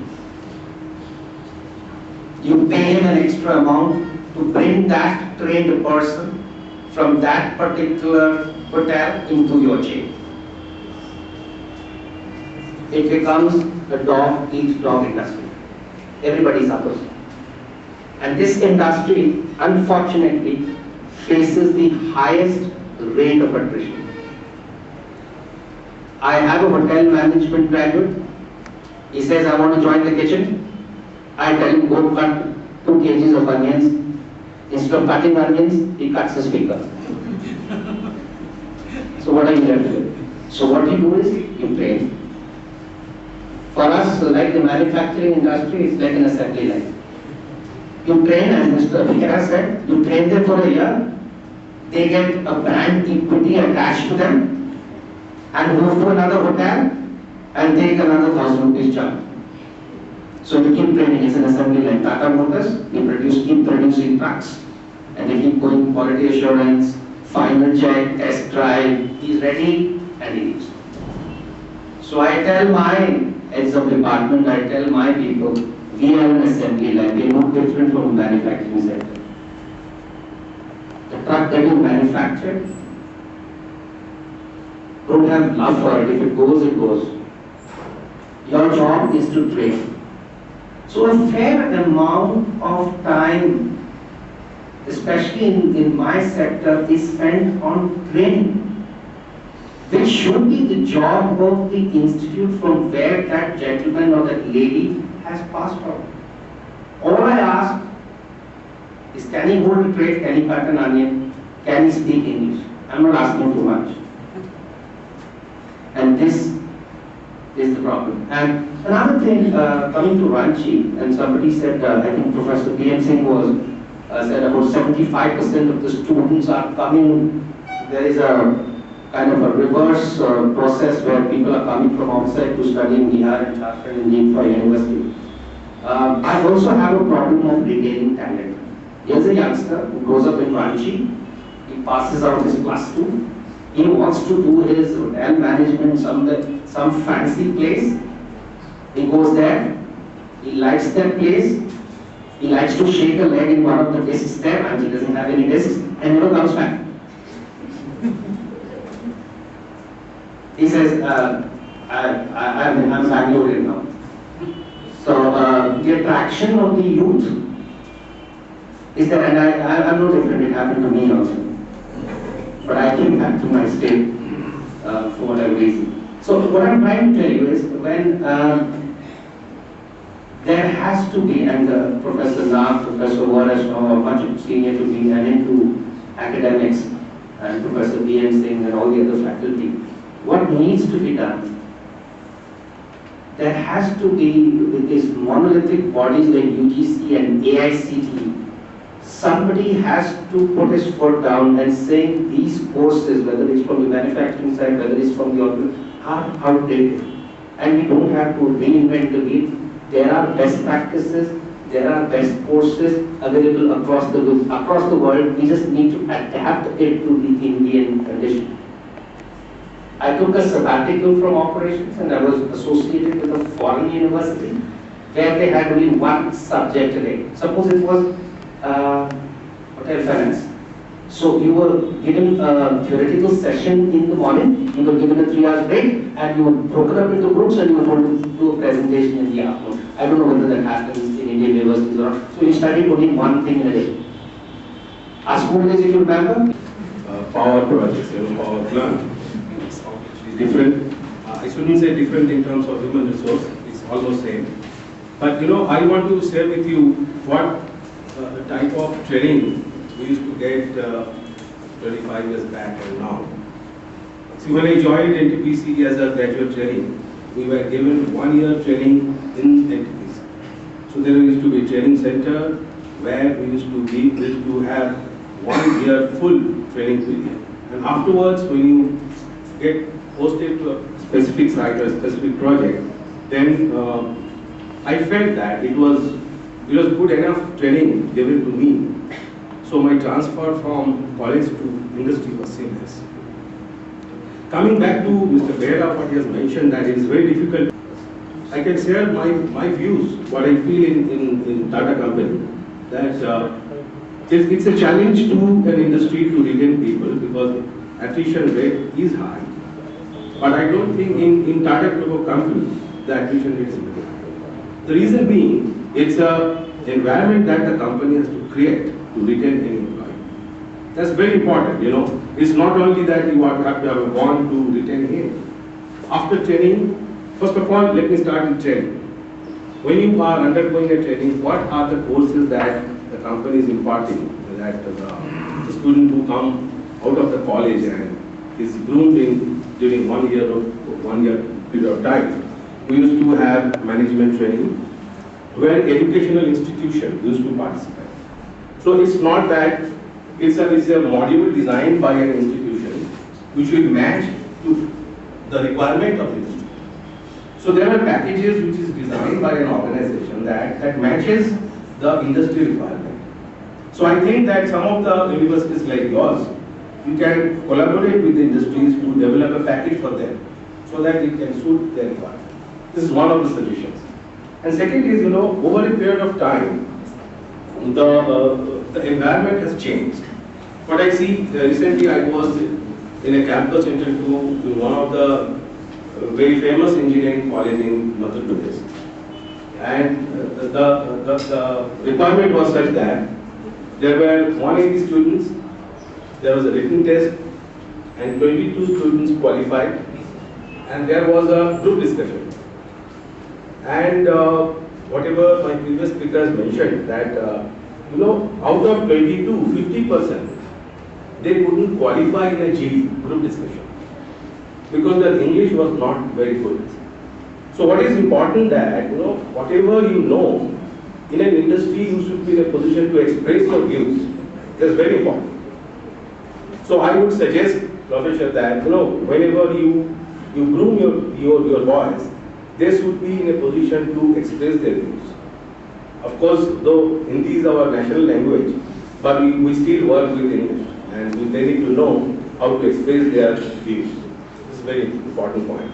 You pay him an extra amount to bring that trained person from that particular hotel into your chain. It becomes a dog-eat-dog industry. Everybody suffers. And this industry, unfortunately, faces the highest rate of attrition. I have a hotel management graduate. He says, I want to join the kitchen. I tell him, go cut 2 kgs of onions, Instead of cutting onions, he cuts his finger. So what are you left with? So what you do is you train. For us, like the manufacturing industry, it's like an assembly line. You train, as Mr. Vikram said, you train them for a year, they get a brand equity attached to them, and move to another hotel, and take another 1,000 rupees job. So you keep training, it's an assembly line. Tata Motors, keep producing trucks, and they keep going quality assurance, final check, test drive, he's ready, and he leaves. So I tell my heads of department, I tell my people, we are an assembly line, we are no different from a manufacturing sector. The truck that you manufacture, don't have love for it, if it goes, it goes. Your job is to train. So a fair amount of time, especially in my sector, is spent on training, which should be the job of the institute from where that gentleman or that lady has passed out. All I ask is, can he hold a trade, can he cut an onion, can he speak English? I'm not asking too much. And this is the problem. And another thing, coming to Ranchi, and somebody said, I think Professor B.M. Singh said about 75% of the students are coming, there is a kind of a reverse process where people are coming from outside to study in Bihar and Jharkhand and Neepa University. I also have a problem of retaining talent. Here's a youngster who grows up in Ranchi, he passes out his +2, he wants to do his hotel management some fancy place, he goes there, he likes that place, he likes to shake a leg in one of the desks there, and he doesn't have any desks, and never comes back. He says, I'm Bangalorean now. So the attraction of the youth is that, and I'm no different, it happened to me also. But I came back to my state for whatever reason. So what I'm trying to tell you is, when there has to be, and Professor Nath, Professor Waresh are much senior to me and into academics, and Professor B.M. Singh and all the other faculty, what needs to be done? There has to be, with these monolithic bodies like UGC and AICTE, somebody has to put his foot down and say these courses, whether it's from the manufacturing side, whether it's from the are outdated. And we don't have to reinvent the wheel. There are best practices, there are best courses available across the world. We just need to adapt it to the Indian condition. I took a sabbatical from operations and I was associated with a foreign university where they had only one subject a day. Suppose it was hotel finance. So you were given a theoretical session in the morning, you were given a 3-hour break, and you were broken up into groups and you were told to do a presentation in the afternoon. I don't know whether that happens in Indian universities or not. So you studied only one thing in a day. Our school days, if you remember? Power projects, power plant. It's completely different. I shouldn't say different in terms of human resource, it's almost same. But I want to share with you what the type of training we used to get 25 years back and now. See, when I joined NTPC as a graduate training, we were given 1 year training in NTPC. So there used to be a training center where we used to have 1 year full training period. And afterwards, when you get posted to a specific site or a specific project, then I felt that it was good enough training given to me. So my transfer from college to industry was seamless. Coming back to Mr. Behera, what he has mentioned, that it is very difficult. I can share my views, what I feel in Tata company, that it's a challenge to an industry to retain people because attrition rate is high. But I don't think in Tata Group of companies, the attrition rate is very high. The reason being, it's an environment that the company has to create to retain any employee. That's very important, It's not only that you have to have a bond to retain him. After training, first of all, let me start with training. When you are undergoing a training, what are the courses that the company is imparting? that the student who come out of the college and is groomed during 1 year period of time, we used to have management training where educational institution used to participate. So it's not that it's a module designed by an institution which will match to the requirement of the industry. So there are packages which is designed by an organization that matches the industry requirement. So I think that some of the universities like yours, you can collaborate with the industries to develop a package for them so that it can suit their requirement. This is one of the solutions. And second is, over a period of time, the environment has changed. What I see, recently I was in a campus interview in one of the very famous engineering college in Madhya Pradesh. And the requirement was such that there were 180 students, there was a written test, and 22 students qualified, and there was a group discussion. And whatever my previous speakers mentioned, that out of 22, 50%, they couldn't qualify in a GD, group discussion, because their English was not very good. So what is important that, whatever you know, in an industry you should be in a position to express your views. That's very important. So I would suggest, Professor, that, whenever you groom your boys, they should be in a position to express their views. Of course, though Hindi is our national language, but we still work with English, and they need to know how to express their views. This is a very important point.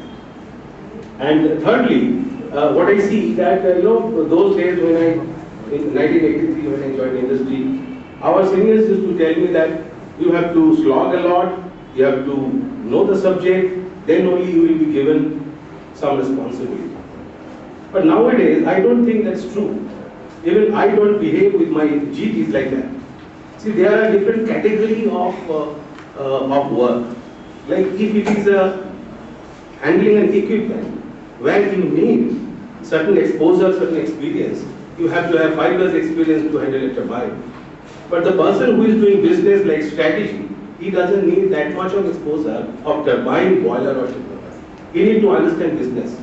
And thirdly, what I see that, those days when in 1983, when I joined the industry, our seniors used to tell me that you have to slog a lot, you have to know the subject, then only you will be given some responsibility. But nowadays, I don't think that's true. Even I don't behave with my GTs like that. See, there are different categories of work. Like if it is handling an equipment, where you need certain exposure, certain experience, you have to have 5 years experience to handle a turbine. But the person who is doing business like strategy, he doesn't need that much of exposure of turbine, boiler or turbine. He needs to understand business.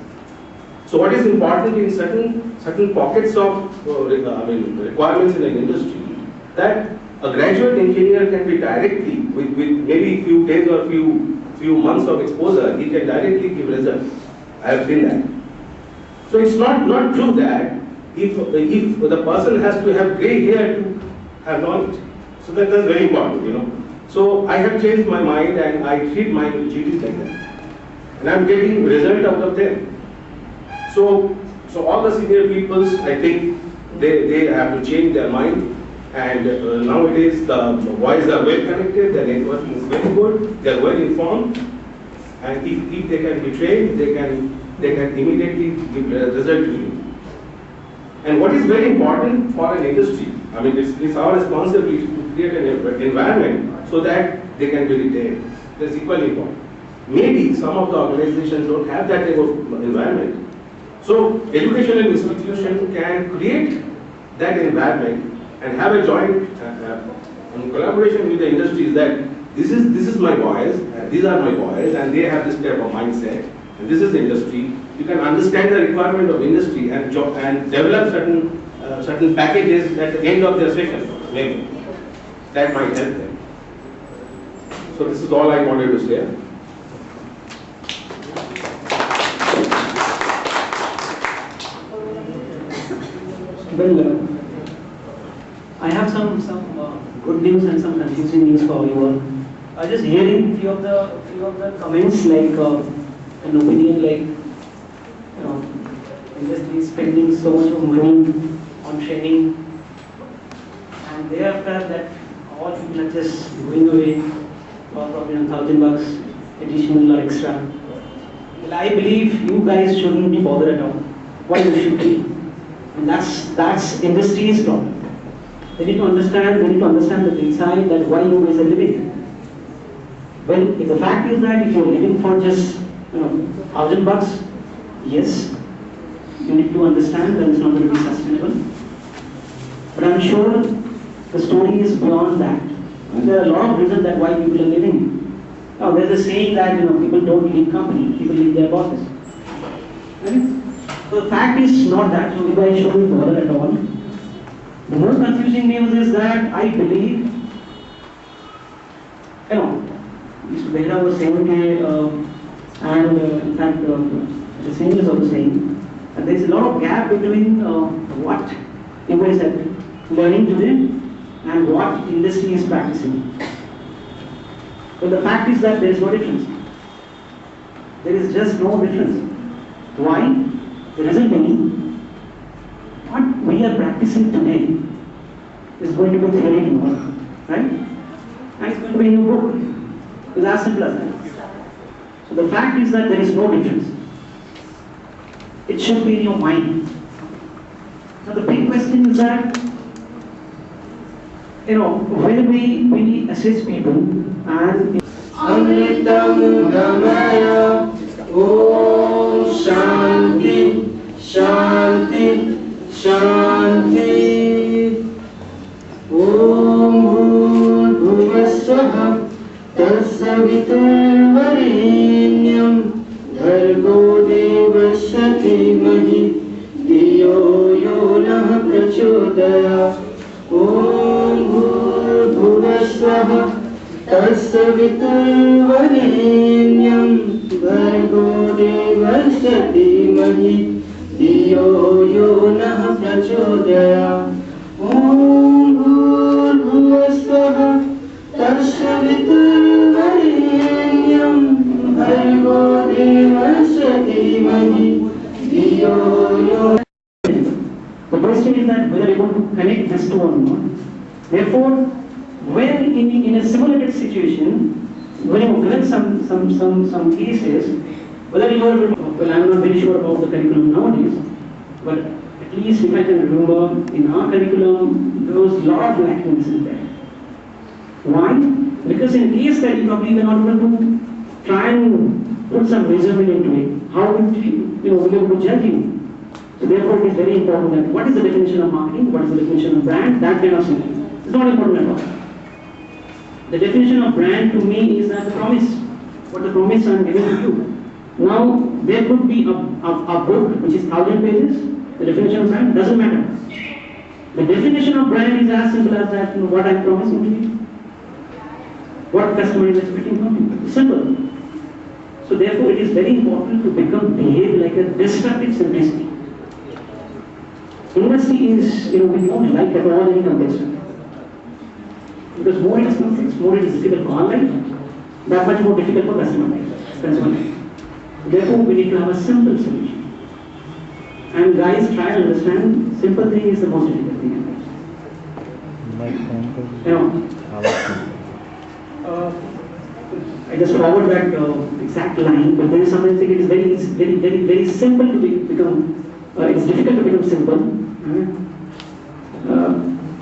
So what is important in certain pockets of requirements in an industry, that a graduate engineer can be directly, with maybe few days or few months of exposure, he can directly give results. I have seen that. So it's not true that if the person has to have grey hair to have knowledge. So that's very important, So I have changed my mind and I treat my GTs like that. And I'm getting result out of them. So all the senior peoples, I think they have to change their mind. And nowadays the boys are well connected, their networking is very good, they are well informed. And if they can be trained, they can immediately give a result to you. And what is very important for an industry, it's our responsibility to create an environment so that they can be retained. That's equally important. Maybe some of the organizations don't have that type of environment. So educational institution can create that environment and have a joint collaboration with the industries that this is my boys, these are my boys, and they have this type of mindset, and this is the industry. You can understand the requirement of industry and develop certain packages at the end of their session, maybe. That might help them. So this is all I wanted to say. Well, I have some good news and some confusing news for you all. I was just hearing few of the comments, like an opinion like, industry is spending so much of money on training, and thereafter that all people are just going away for probably $1,000 additional or extra. Well, I believe you guys shouldn't be bothered at all. Why you should be? And that's industry's problem. They need to understand the inside that why you guys are living. Well, if the fact is that if you're living for just $1,000, yes, you need to understand that it's not going to be sustainable. But I'm sure The story is beyond that. And there are a lot of reasons that why people are leaving. Now, there's a saying that people don't leave company, people leave their bosses. Right? So the fact is not that, so you guys shouldn't bother at all. The most confusing news is that I believe, Mr. Behra was saying, and in fact, the same is also saying, that there is a lot of gap between what people is learning today and what industry is practicing. But the fact is that there is no difference. There is just no difference. Why? There isn't any. What we are practicing today is going to be theory tomorrow, right? And it's going to be in your book. It's as simple as that. So the fact is that there is no difference. It should be in your mind. Now the big question is that, when we assess people and Amritam Ramaya Om Shanti Shanti Shanti Om Bhuvasvaha Tassaviturvarenyam Bhargo Devasya Dhimahi Dhiyo Yo Nah Prachodaya Om Bhuvasvaha Tassaviturvarenyam Bhargo Devasya Dhimahi Dhiyo Yo Nah Prachodaya Om Bhuvasvaha Tassaviturvarenyam Bhargo Devasya Dhimahi Dhiyo Yo. The question is that whether you want to connect this to or not. Therefore, when in a simulated situation, when you given some cases, whether you are, well, I'm not very sure about the curriculum nowadays, but at least if I can remember, in our curriculum, there was a lot of lackings in there. Why? Because in case that you probably were not able to try and put some measurement into it, how would we be able to judge you? So therefore, it is very important that what is the definition of marketing, what is the definition of brand, that kind of thing. It's not important at all. The definition of brand to me is that the promise, what the promise I'm giving to you. Now, there could be a book which is 1,000 pages, the definition of brand doesn't matter. The definition of brand is as simple as that, what I'm promising to you, what customer is expecting from you. It's simple. So therefore, it is very important to behave like a disruptive simplicity. Industry is, we don't like at all any complexity. Because more it is complex, more it is difficult for online, that much more difficult for customer life. Therefore, we need to have a simple solution. And guys, try to understand, simple thing is the most difficult thing in life. I just forward that exact line, but there is something it is very simple to become. It's difficult to become simple.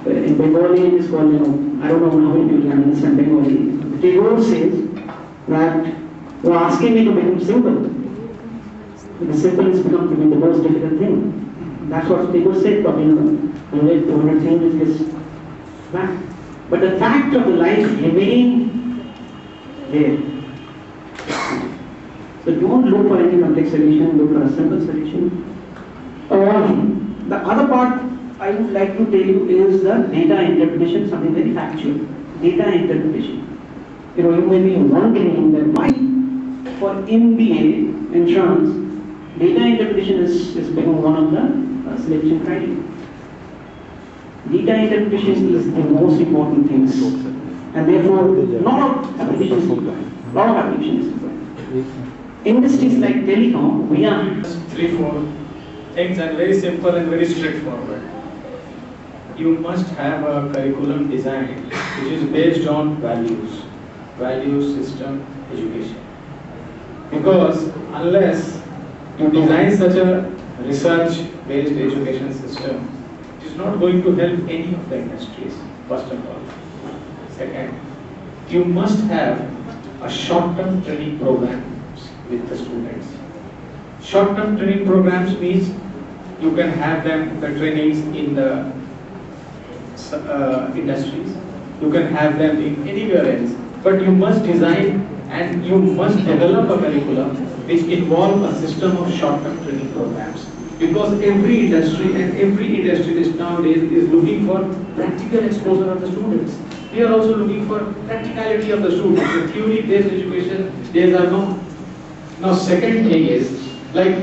In Bengali, it is called, I don't know how many people can understand Bengali. Tagore says that you are asking me to become simple. Because simple has become to be the most difficult thing. That's what Tagore said, probably 100, 200 things is just fact. But the fact of the life remaining there. So don't look for any complex solution, look for a simple solution. The other part I would like to tell you is the data interpretation, something very factual. Data interpretation. You may be wondering that why for MBA entrance, data interpretation is become one of the selection criteria. Data interpretation is the most important thing, and therefore lot of applications. Industries like telecom, we are 3-4 things and very simple and very straightforward. You must have a curriculum design which is based on values, system, education. Because unless you design such a research-based education system, it is not going to help any of the industries, first of all. Second, you must have a short-term training programs with the students. Short-term training programs means you can have them, the trainings in the industries. You can have them in anywhere else, but you must design and you must develop a curriculum which involve a system of short-term training programs. Because every industry and every industrialist nowadays is looking for practical exposure of the students. We are also looking for practicality of the students. The theory-based education days are gone. Now, second thing is, like,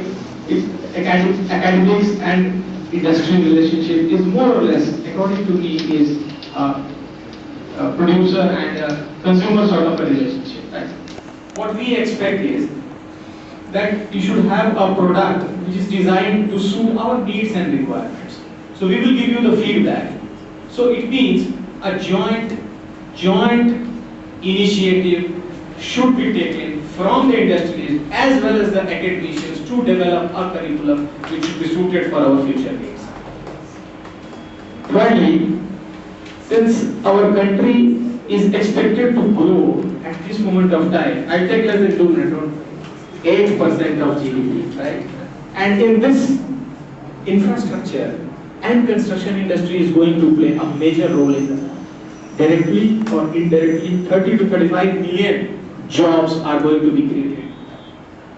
academics and industry relationship is more or less, according to me, is a producer and a consumer sort of a relationship. Right? What we expect is that you should have a product which is designed to suit our needs and requirements. So we will give you the feedback. So it means a joint initiative should be taken from the industries as well as the academicians to develop a curriculum which should be suited for our future needs. Thirdly, since our country is expected to grow at this moment of time, I take less than 8% of GDP, right? And in this infrastructure and construction industry is going to play a major role in that. Directly or indirectly, 30 to 35 million jobs are going to be created.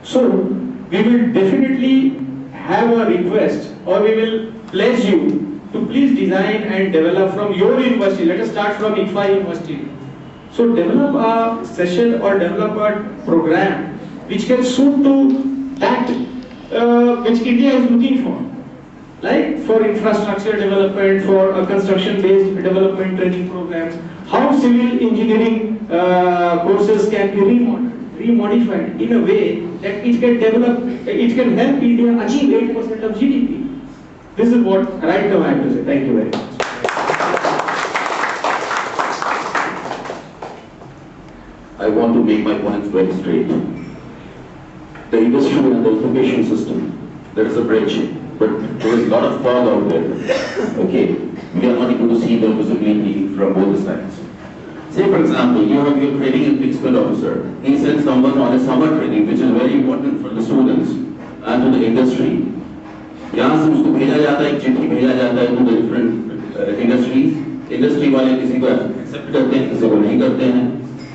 So, we will definitely have a request, or we will pledge you to please design and develop from your university. Let us start from ICFA University. So, develop a session or develop a program which can suit to that which India is looking for. Like for infrastructure development, for a construction-based development training programs, how civil engineering courses can be remodified in a way that it can develop, it can help India achieve 8% of GDP. This is what right now I have to say. Thank you very much. I want to make my points very straight. The industry and the education system, there is a bridge. But there is a lot of fog out there. Okay, we are not able to see the visibility from both sides. Say for example, you have your training and placement officer. He sends someone on a summer training, which is very important for the students and to the industry. यहाँ से उसको भेजा जाता है, एक चिट्ठी भेजा जाता है to the different industries. Industry वाले किसी को accept करते हैं, किसी को नहीं करते हैं.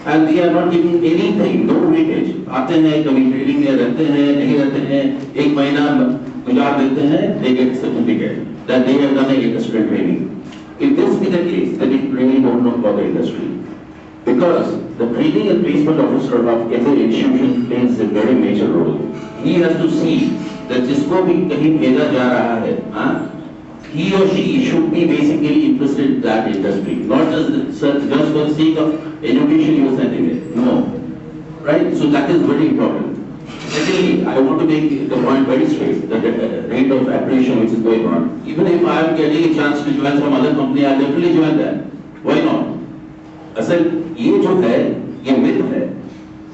And they are not giving anything, no weightage. आते हैं, कभी ट्रेनिंग में रहते हैं, नहीं रहते हैं, एक महीना गुजार देते हैं, they get certificate that they have done an industrial training. If this be the case, then it really don't know about the industry. Because the training and placement officer of every institution plays a very major role. He has to see that जिसको भी कहीं भेजा जा रहा है, he or she should be basically interested in that industry, not just for the sake of education you are sending it. No. Right? So that is very important. Secondly, I want to make the point very straight, that the rate of appreciation which is going on. Even if I am getting a chance to join some other company, I will definitely join that. Why not? असल ये जो है, ये myth है.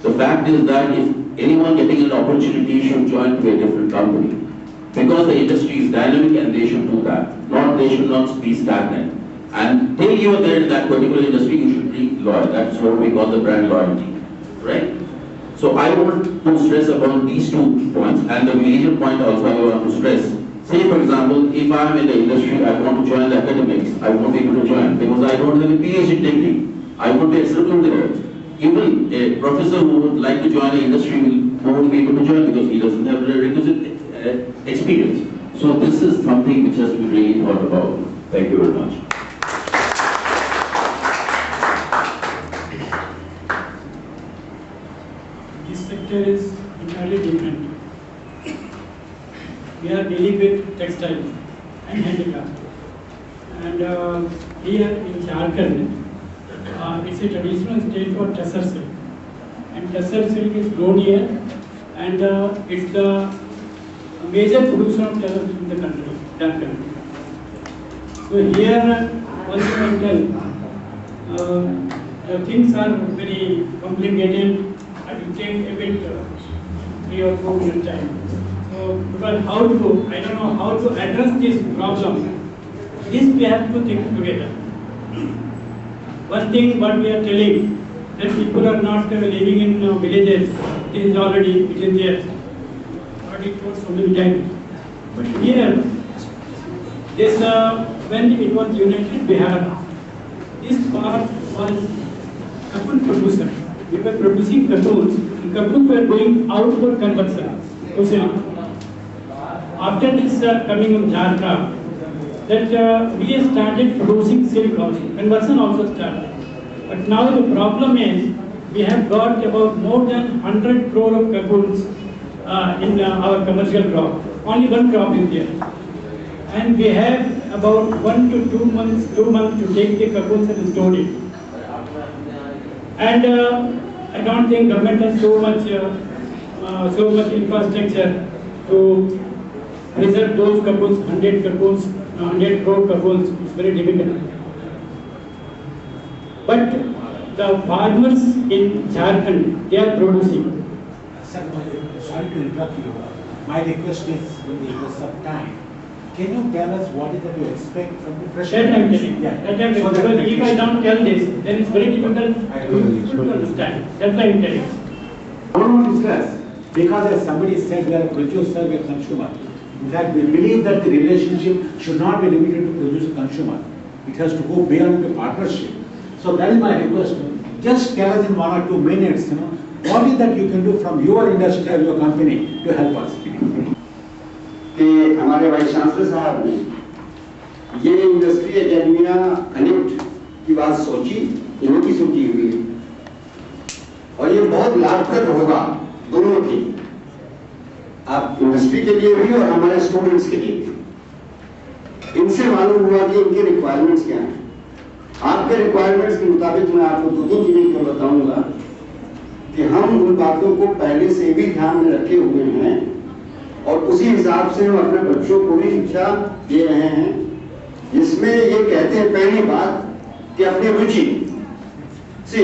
The fact is that if anyone getting an opportunity should join to a different company, because the industry is dynamic and they should do that. They should not be stagnant. And till you are there in that particular industry, you should be loyal. That's what we call the brand loyalty, right? So I want to stress about these 2 points, and the major point also I want to stress. Say for example, if I am in the industry, I want to join the academics, I won't be able to join because I don't have a PhD degree. I won't be accepted there. Even a professor who would like to join the industry won't be able to join because he doesn't have the requisite experience. So this is something which has to be really thought about. Thank you very much. This sector is entirely different. We are dealing with textile and handicraft. And here in Jharkhand, it's a traditional state for Tassar silk. And Tassar silk is grown here, and it's the major producer of Tassar silk in the country, Jharkhand. So here, once you can tell, things are very complicated. I will take a bit 3 or 4 minutes time. So, because I don't know how to address this problem. This we have to think together. One thing what we are telling, that people are not living in villages, it is there. But it was so many times. But here, this when it was united Bihar, this part was couple producer. We were producing cartoons. The cartoons were going out for conversion to silk. After this coming in Jharkhand, that we started producing silk also. Conversion also started. But now the problem is we have got about more than 100 crore of cartoons in our commercial crop. Only one crop is there. And we have about 1 to 2 months to take the cartoons and store it. And I don't think government has so much infrastructure to preserve those cartoons, 100 crore cartoons. It's very difficult. But the farmers in Jharkhand, they are producing. Sir, sorry to interrupt you. My request is, in the interest of time, can you tell us what is that you expect from the fresh? That I'm telling. Because if I don't tell this, then it's very difficult to understand. That's why I'm telling. I don't want to discuss, because as somebody said, we are a producer, we are a consumer. In fact, we believe that the relationship should not be limited to producer-consumer. It has to go beyond the partnership. So that is my request. Just tell us in 1 or 2 minutes, what is that you can do from your industry or your company to help us? कि हमारे vice chancellor साहब ने ये industry academia connect की बात सोची, इनकी सोची हुई है और ये बहुत लाभप्रद होगा दोनों की, आप इंडस्ट्री के लिए भी और हमारे स्टूडेंट्स के लिए भी। इनसे मालूम हुआ कि इनके रिक्वायरमेंट्स क्या हैं। आपके रिक्वायरमेंट्स के मुताबिक मैं आपको 2 चीजें बताऊंगा कि हम उन बातों को पहले से भी ध्यान में रखे हुए हैं और उसी हिसाब से हम अपने बच्चों को भी शिक्षा दे रहे हैं, जिसमें ये कहते हैं पहली बात कि अपनी रुचि से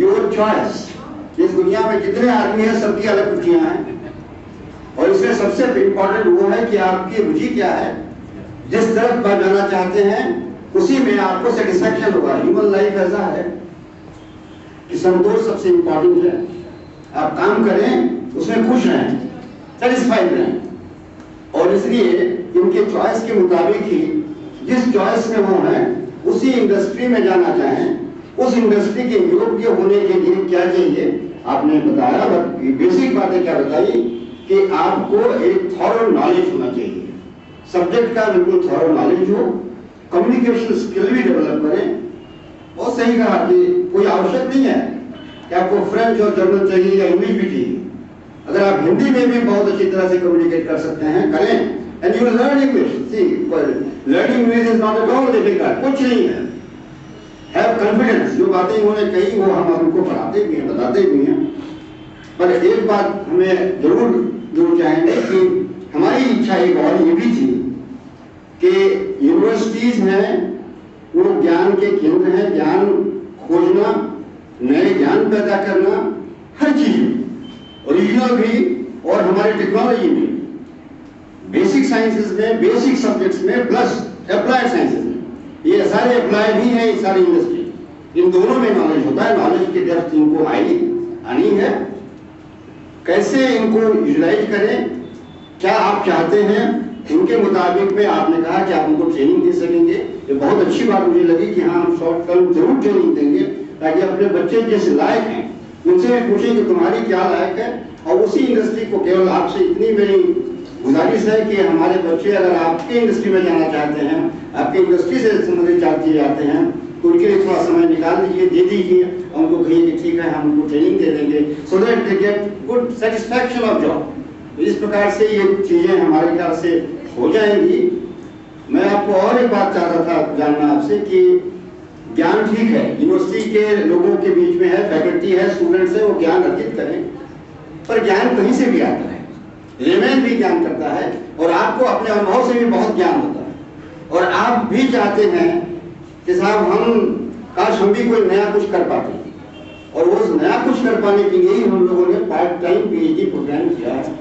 योर चॉइस। इस दुनिया में जितने आदमी हैं सबकी अलग रुचियां हैं और इसमें सबसे इम्पोर्टेंट वो है कि आपकी रुचि क्या है, जिस तरफ आप जाना चाहते हैं उसी में आपको सेटिस्फैक्शन होगा। ह्यूमन लाइफ ऐसा है कि संतोष सबसे इम्पोर्टेंट है। आप काम करें उसमें खुश रहें, सेटिस्फाइड रहें और इसलिए इनके चॉइस के मुताबिक ही जिस चॉइस में वो हैं उसी इंडस्ट्री में जाना चाहें, उस इंडस्ट्री के योग्य होने के लिए क्या चाहिए आपने बताया। बेसिक बातें क्या बताई कि आपको एक थॉरो नॉलेज होना चाहिए, सब्जेक्ट का बिल्कुल थॉरो नॉलेज हो, कम्युनिकेशन स्किल भी डेवलप करें। बहुत सही कहा कि कोई आवश्यक नहीं है कि आपको फ्रेंच और जर्मन चाहिए या इंग्लिश भी चाहिए। अगर आप हिंदी में भी बहुत अच्छी तरह से कम्युनिकेट कर सकते हैं, करें, and you will learn English. See, learning English is not at all difficult, कुछ नहीं है। हैव कॉन्फिडेंस, जो बातें इन्होंने कही वो हम उनको पढ़ाते भी हैं, बताते भी हैं। पर एक बात हमें जरूर चाहेंगे कि हमारी इच्छा एक और ये भी थी कि यूनिवर्सिटीज हैं वो ज्ञान के केंद्र हैं, ज्ञान खोजना, नए ज्ञान पैदा करना, हर चीज ओरिजिनल भी और हमारी टेक्नोलॉजी में, बेसिक साइंसेस में, बेसिक सब्जेक्ट्स में प्लस अप्लाइड साइंसेस में, ये सारे अप्लाई भी है, ये सारी इंडस्ट्री, इन दोनों में नॉलेज होता है। नॉलेज की डेप्थ इनको आनी है, कैसे इनको यूटिलाइज करें, क्या आप चाहते हैं इनके मुताबिक में। आपने कहा कि आप उनको ट्रेनिंग दे सकेंगे, ये बहुत अच्छी बात मुझे लगी कि हाँ हम शॉर्ट टर्म जरूर ट्रेनिंग देंगे ताकि अपने बच्चे जैसे लायक हैं उनसे भी पूछें कि तुम्हारी क्या लायक है और उसी इंडस्ट्री को। केवल आपसे इतनी मेरी गुजारिश है कि हमारे बच्चे अगर आपके इंडस्ट्री में जाना चाहते हैं, आपकी इंडस्ट्री से संबंधित चाहते हैं, तो उनके लिए थोड़ा समय निकाल दीजिए, दे दीजिए और उनको कहिए कि ठीक है हम उनको ट्रेनिंग दे देंगे, सो that they get good satisfaction of job. इस प्रकार से ये चीजें हमारे ख्याल से हो जाएंगी। मैं आपको और एक बात चाहता था जानना आपसे कि ज्ञान ठीक है, यूनिवर्सिटी के लोगों के बीच में है, फैकल्टी है, स्टूडेंट्स है, वो ज्ञान अर्जित करें, पर ज्ञान कहीं से भी आता है। रेमैन भी ज्ञान करता है और आपको अपने अनुभव से भी बहुत ज्ञान होता है और आप भी चाहते हैं कि साहब काश हम भी कोई नया कुछ कर पाते, और वो नया कुछ कर पाने के लिए ही हम लोगों ने पार्ट टाइम पीएचडी प्रोग्राम किया है।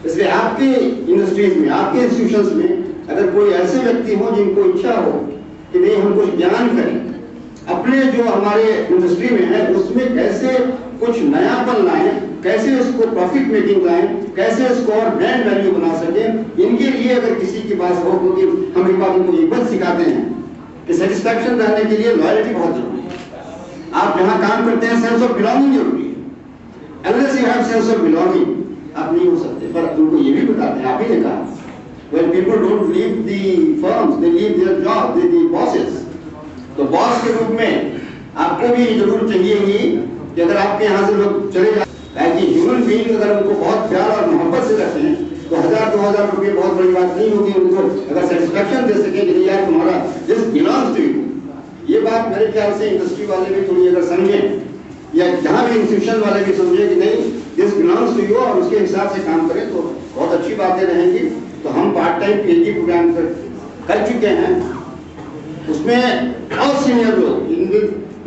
इसलिए आपके इंडस्ट्रीज में, आपके इंस्टीट्यूशंस में अगर कोई ऐसे व्यक्ति हो जिनको इच्छा हो कि नहीं हम कुछ ज्ञान करें, अपने जो हमारे इंडस्ट्री में है उसमें कैसे कुछ नयापन लाएं, कैसे उसको प्रॉफिट मेकिंग लाएं, कैसे उसको और ब्रांड वैल्यू बना सकें, इनके लिए अगर किसी किसी के पास हो, क्योंकि हम एक बात उनको ये बात सिखाते हैं कि सेटिस्फैक्शन रहने के लिए लॉयल्टी बहुत जरूरी है। आप जहाँ काम करते हैं सेंस ऑफ बिलोंगिंग जरूरी है। Unless you have sense of belonging आप नहीं हो सकते। पर उनको ये भी बताते हैं, आप ही ने कहा, when people don't leave the firms, they leave their job, they the bosses। तो बॉस के रूप में आपको भी जरूर चाहिए ही कि अगर आपके यहाँ से लोग चले जाए, एज ए ह्यूमन बीइंग अगर उनको बहुत प्यार और मोहब्बत से रखें तो 1000-2000 रुपये बहुत बड़ी बात नहीं होगी। उनको अगर सेटिस्फैक्शन दे सके कि यार तुम्हारा दिस बिलोंग्स टू यू, ये बात मेरे ख्याल से इंडस्ट्री वाले भी थोड़ी अगर समझें, या जहाँ भी इंस्टीट्यूशन वाले भी समझे कि नहीं दिस बिलोंग्स टू यू और उसके हिसाब से काम करें, तो बहुत अच्छी बातें रहेंगी। तो हम पार्ट टाइम पीएचडी प्रोग्राम कर चुके हैं, उसमें बहुत सीनियर लोग,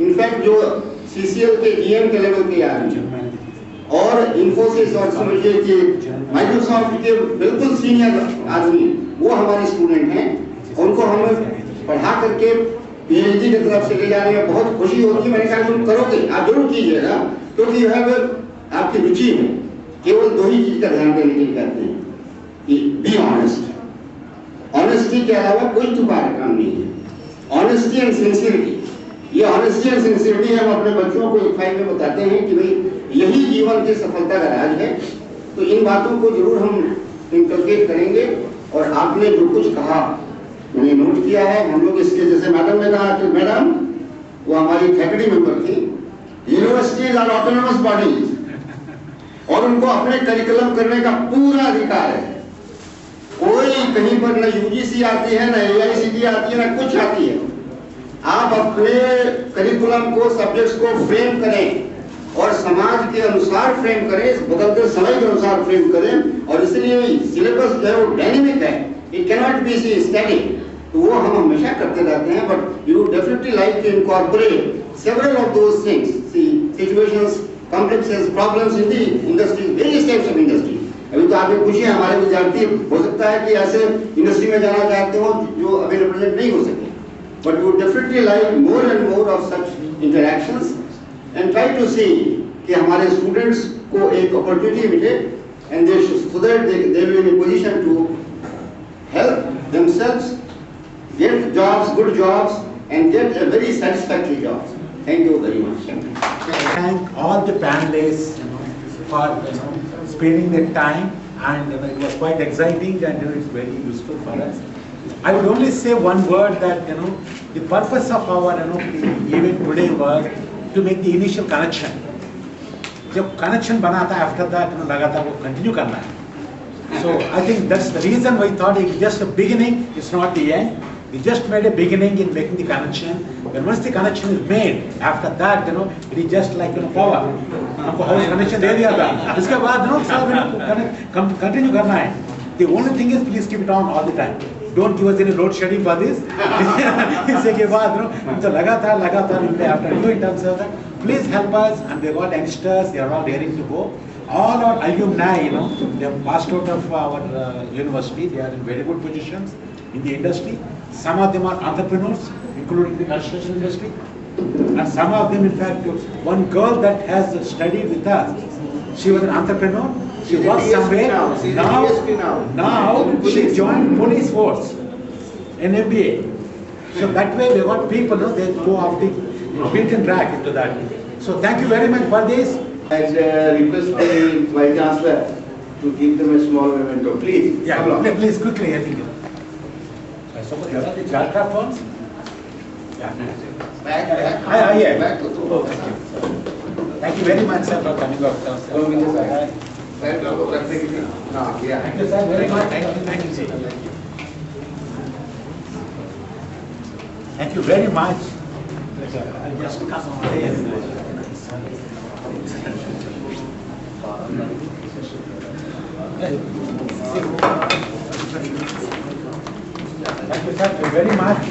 इनफैक्ट जो सीसीएल के जीएम के लेवल के आदमी और इन्फोसिस और समझिए कि माइक्रोसॉफ्ट के बिल्कुल सीनियर आदमी वो हमारे स्टूडेंट हैं। उनको हम पढ़ा करके पीएचडी की तरफ से ले जाने में बहुत खुशी होती है। मैंने कहा तुम करोगे, आप जरूर कीजिएगा, क्योंकि यह आपकी रुचि में केवल 2 ही चीज का ध्यान देने के लिए कहते हैं कि बी ऑनेस्ट। ऑनेस्टी के अलावा कोई तुम्हारा काम नहीं है। ऑनेस्टी एंड सिंसियरिटी, ये ऑनेस्टी एंड सिंसियरिटी हम अपने बच्चों को एक फाइल में बताते हैं कि भाई यही जीवन की सफलता का राज है। तो इन बातों को जरूर हम इंकलकेट करेंगे। और आपने जो कुछ कहा मैंने नोट किया है। हम लोग इसके जैसे मैडम ने कहा कि मैडम वो हमारी फैकल्टी मेंबर थी, यूनिवर्सिटीज आर ऑटोनोमस बॉडीज और उनको अपने करिकुलम करने का पूरा अधिकार है। कोई कहीं पर न यूजीसी आती है, न एआईसीटी आती है, न कुछ आती है। आप अपने करिकुलम को, सब्जेक्ट्स को फ्रेम करें और समाज के अनुसार फ्रेम करें, बदलते समय के अनुसार फ्रेम करें। और इसलिए सिलेबस जो है वो डायनेमिक है, इट कैनॉट बी स्टैटिक। तो वो हम हमेशा करते रहते हैं। But you definitely like to incorporate several of those things, situations, complexes, problems in the industry, various types of industry. अभी तो आपने पूछे हमारे विद्यार्थी हो सकता है कि ऐसे इंडस्ट्री में जाना चाहते हो जो अभी रिप्रेजेंट नहीं हो सके, but you definitely like more and more of such interactions and try to see कि हमारे स्टूडेंट्स को एक अपॉर्चुनिटी मिले and they so that they will in position to help themselves get jobs, good jobs, and get a very satisfactory jobs. Thank you very much. Thank all the panelists for spending their time, and it was quite exciting and it's very useful for us. I would only say one word that the purpose of our event today was to make the initial connection. जब connection बना था after that लगातार वो continue करना है. So I think that's the reason we thought it's just a beginning, it's not the end. We just made a beginning in making the connection. When once the connection is made, after that, it is just like power. हमको house connection दे दिया था. इसके बाद सब continue करना है. The only thing is please keep it on all the time. Don't give us any load shedding for this. इसके के बाद तो लगातार after you in terms of that. Please help us, and they got youngsters. They are all daring to go. All our alumni, they have passed out of our university. They are in very good positions in the industry. Some of them are entrepreneurs, including the construction industry. And some of them, in fact, one girl that has studied with us, she was an entrepreneur. She works somewhere. Now she joined police force, an MBA. So that way we got people, they go off the beaten track into that. So thank you very much for this. And request the Vice Chancellor to give them a small memento, please. Yeah, please quickly, I think. So, are the charter forms? Yeah. Back. Yeah. Back. Oh, thank you. Thank you very much, sir, for coming up. Thank you, sir, very much. Thank you, sir. Thank you very much. I'll just come on there. Thank you, sir, very much.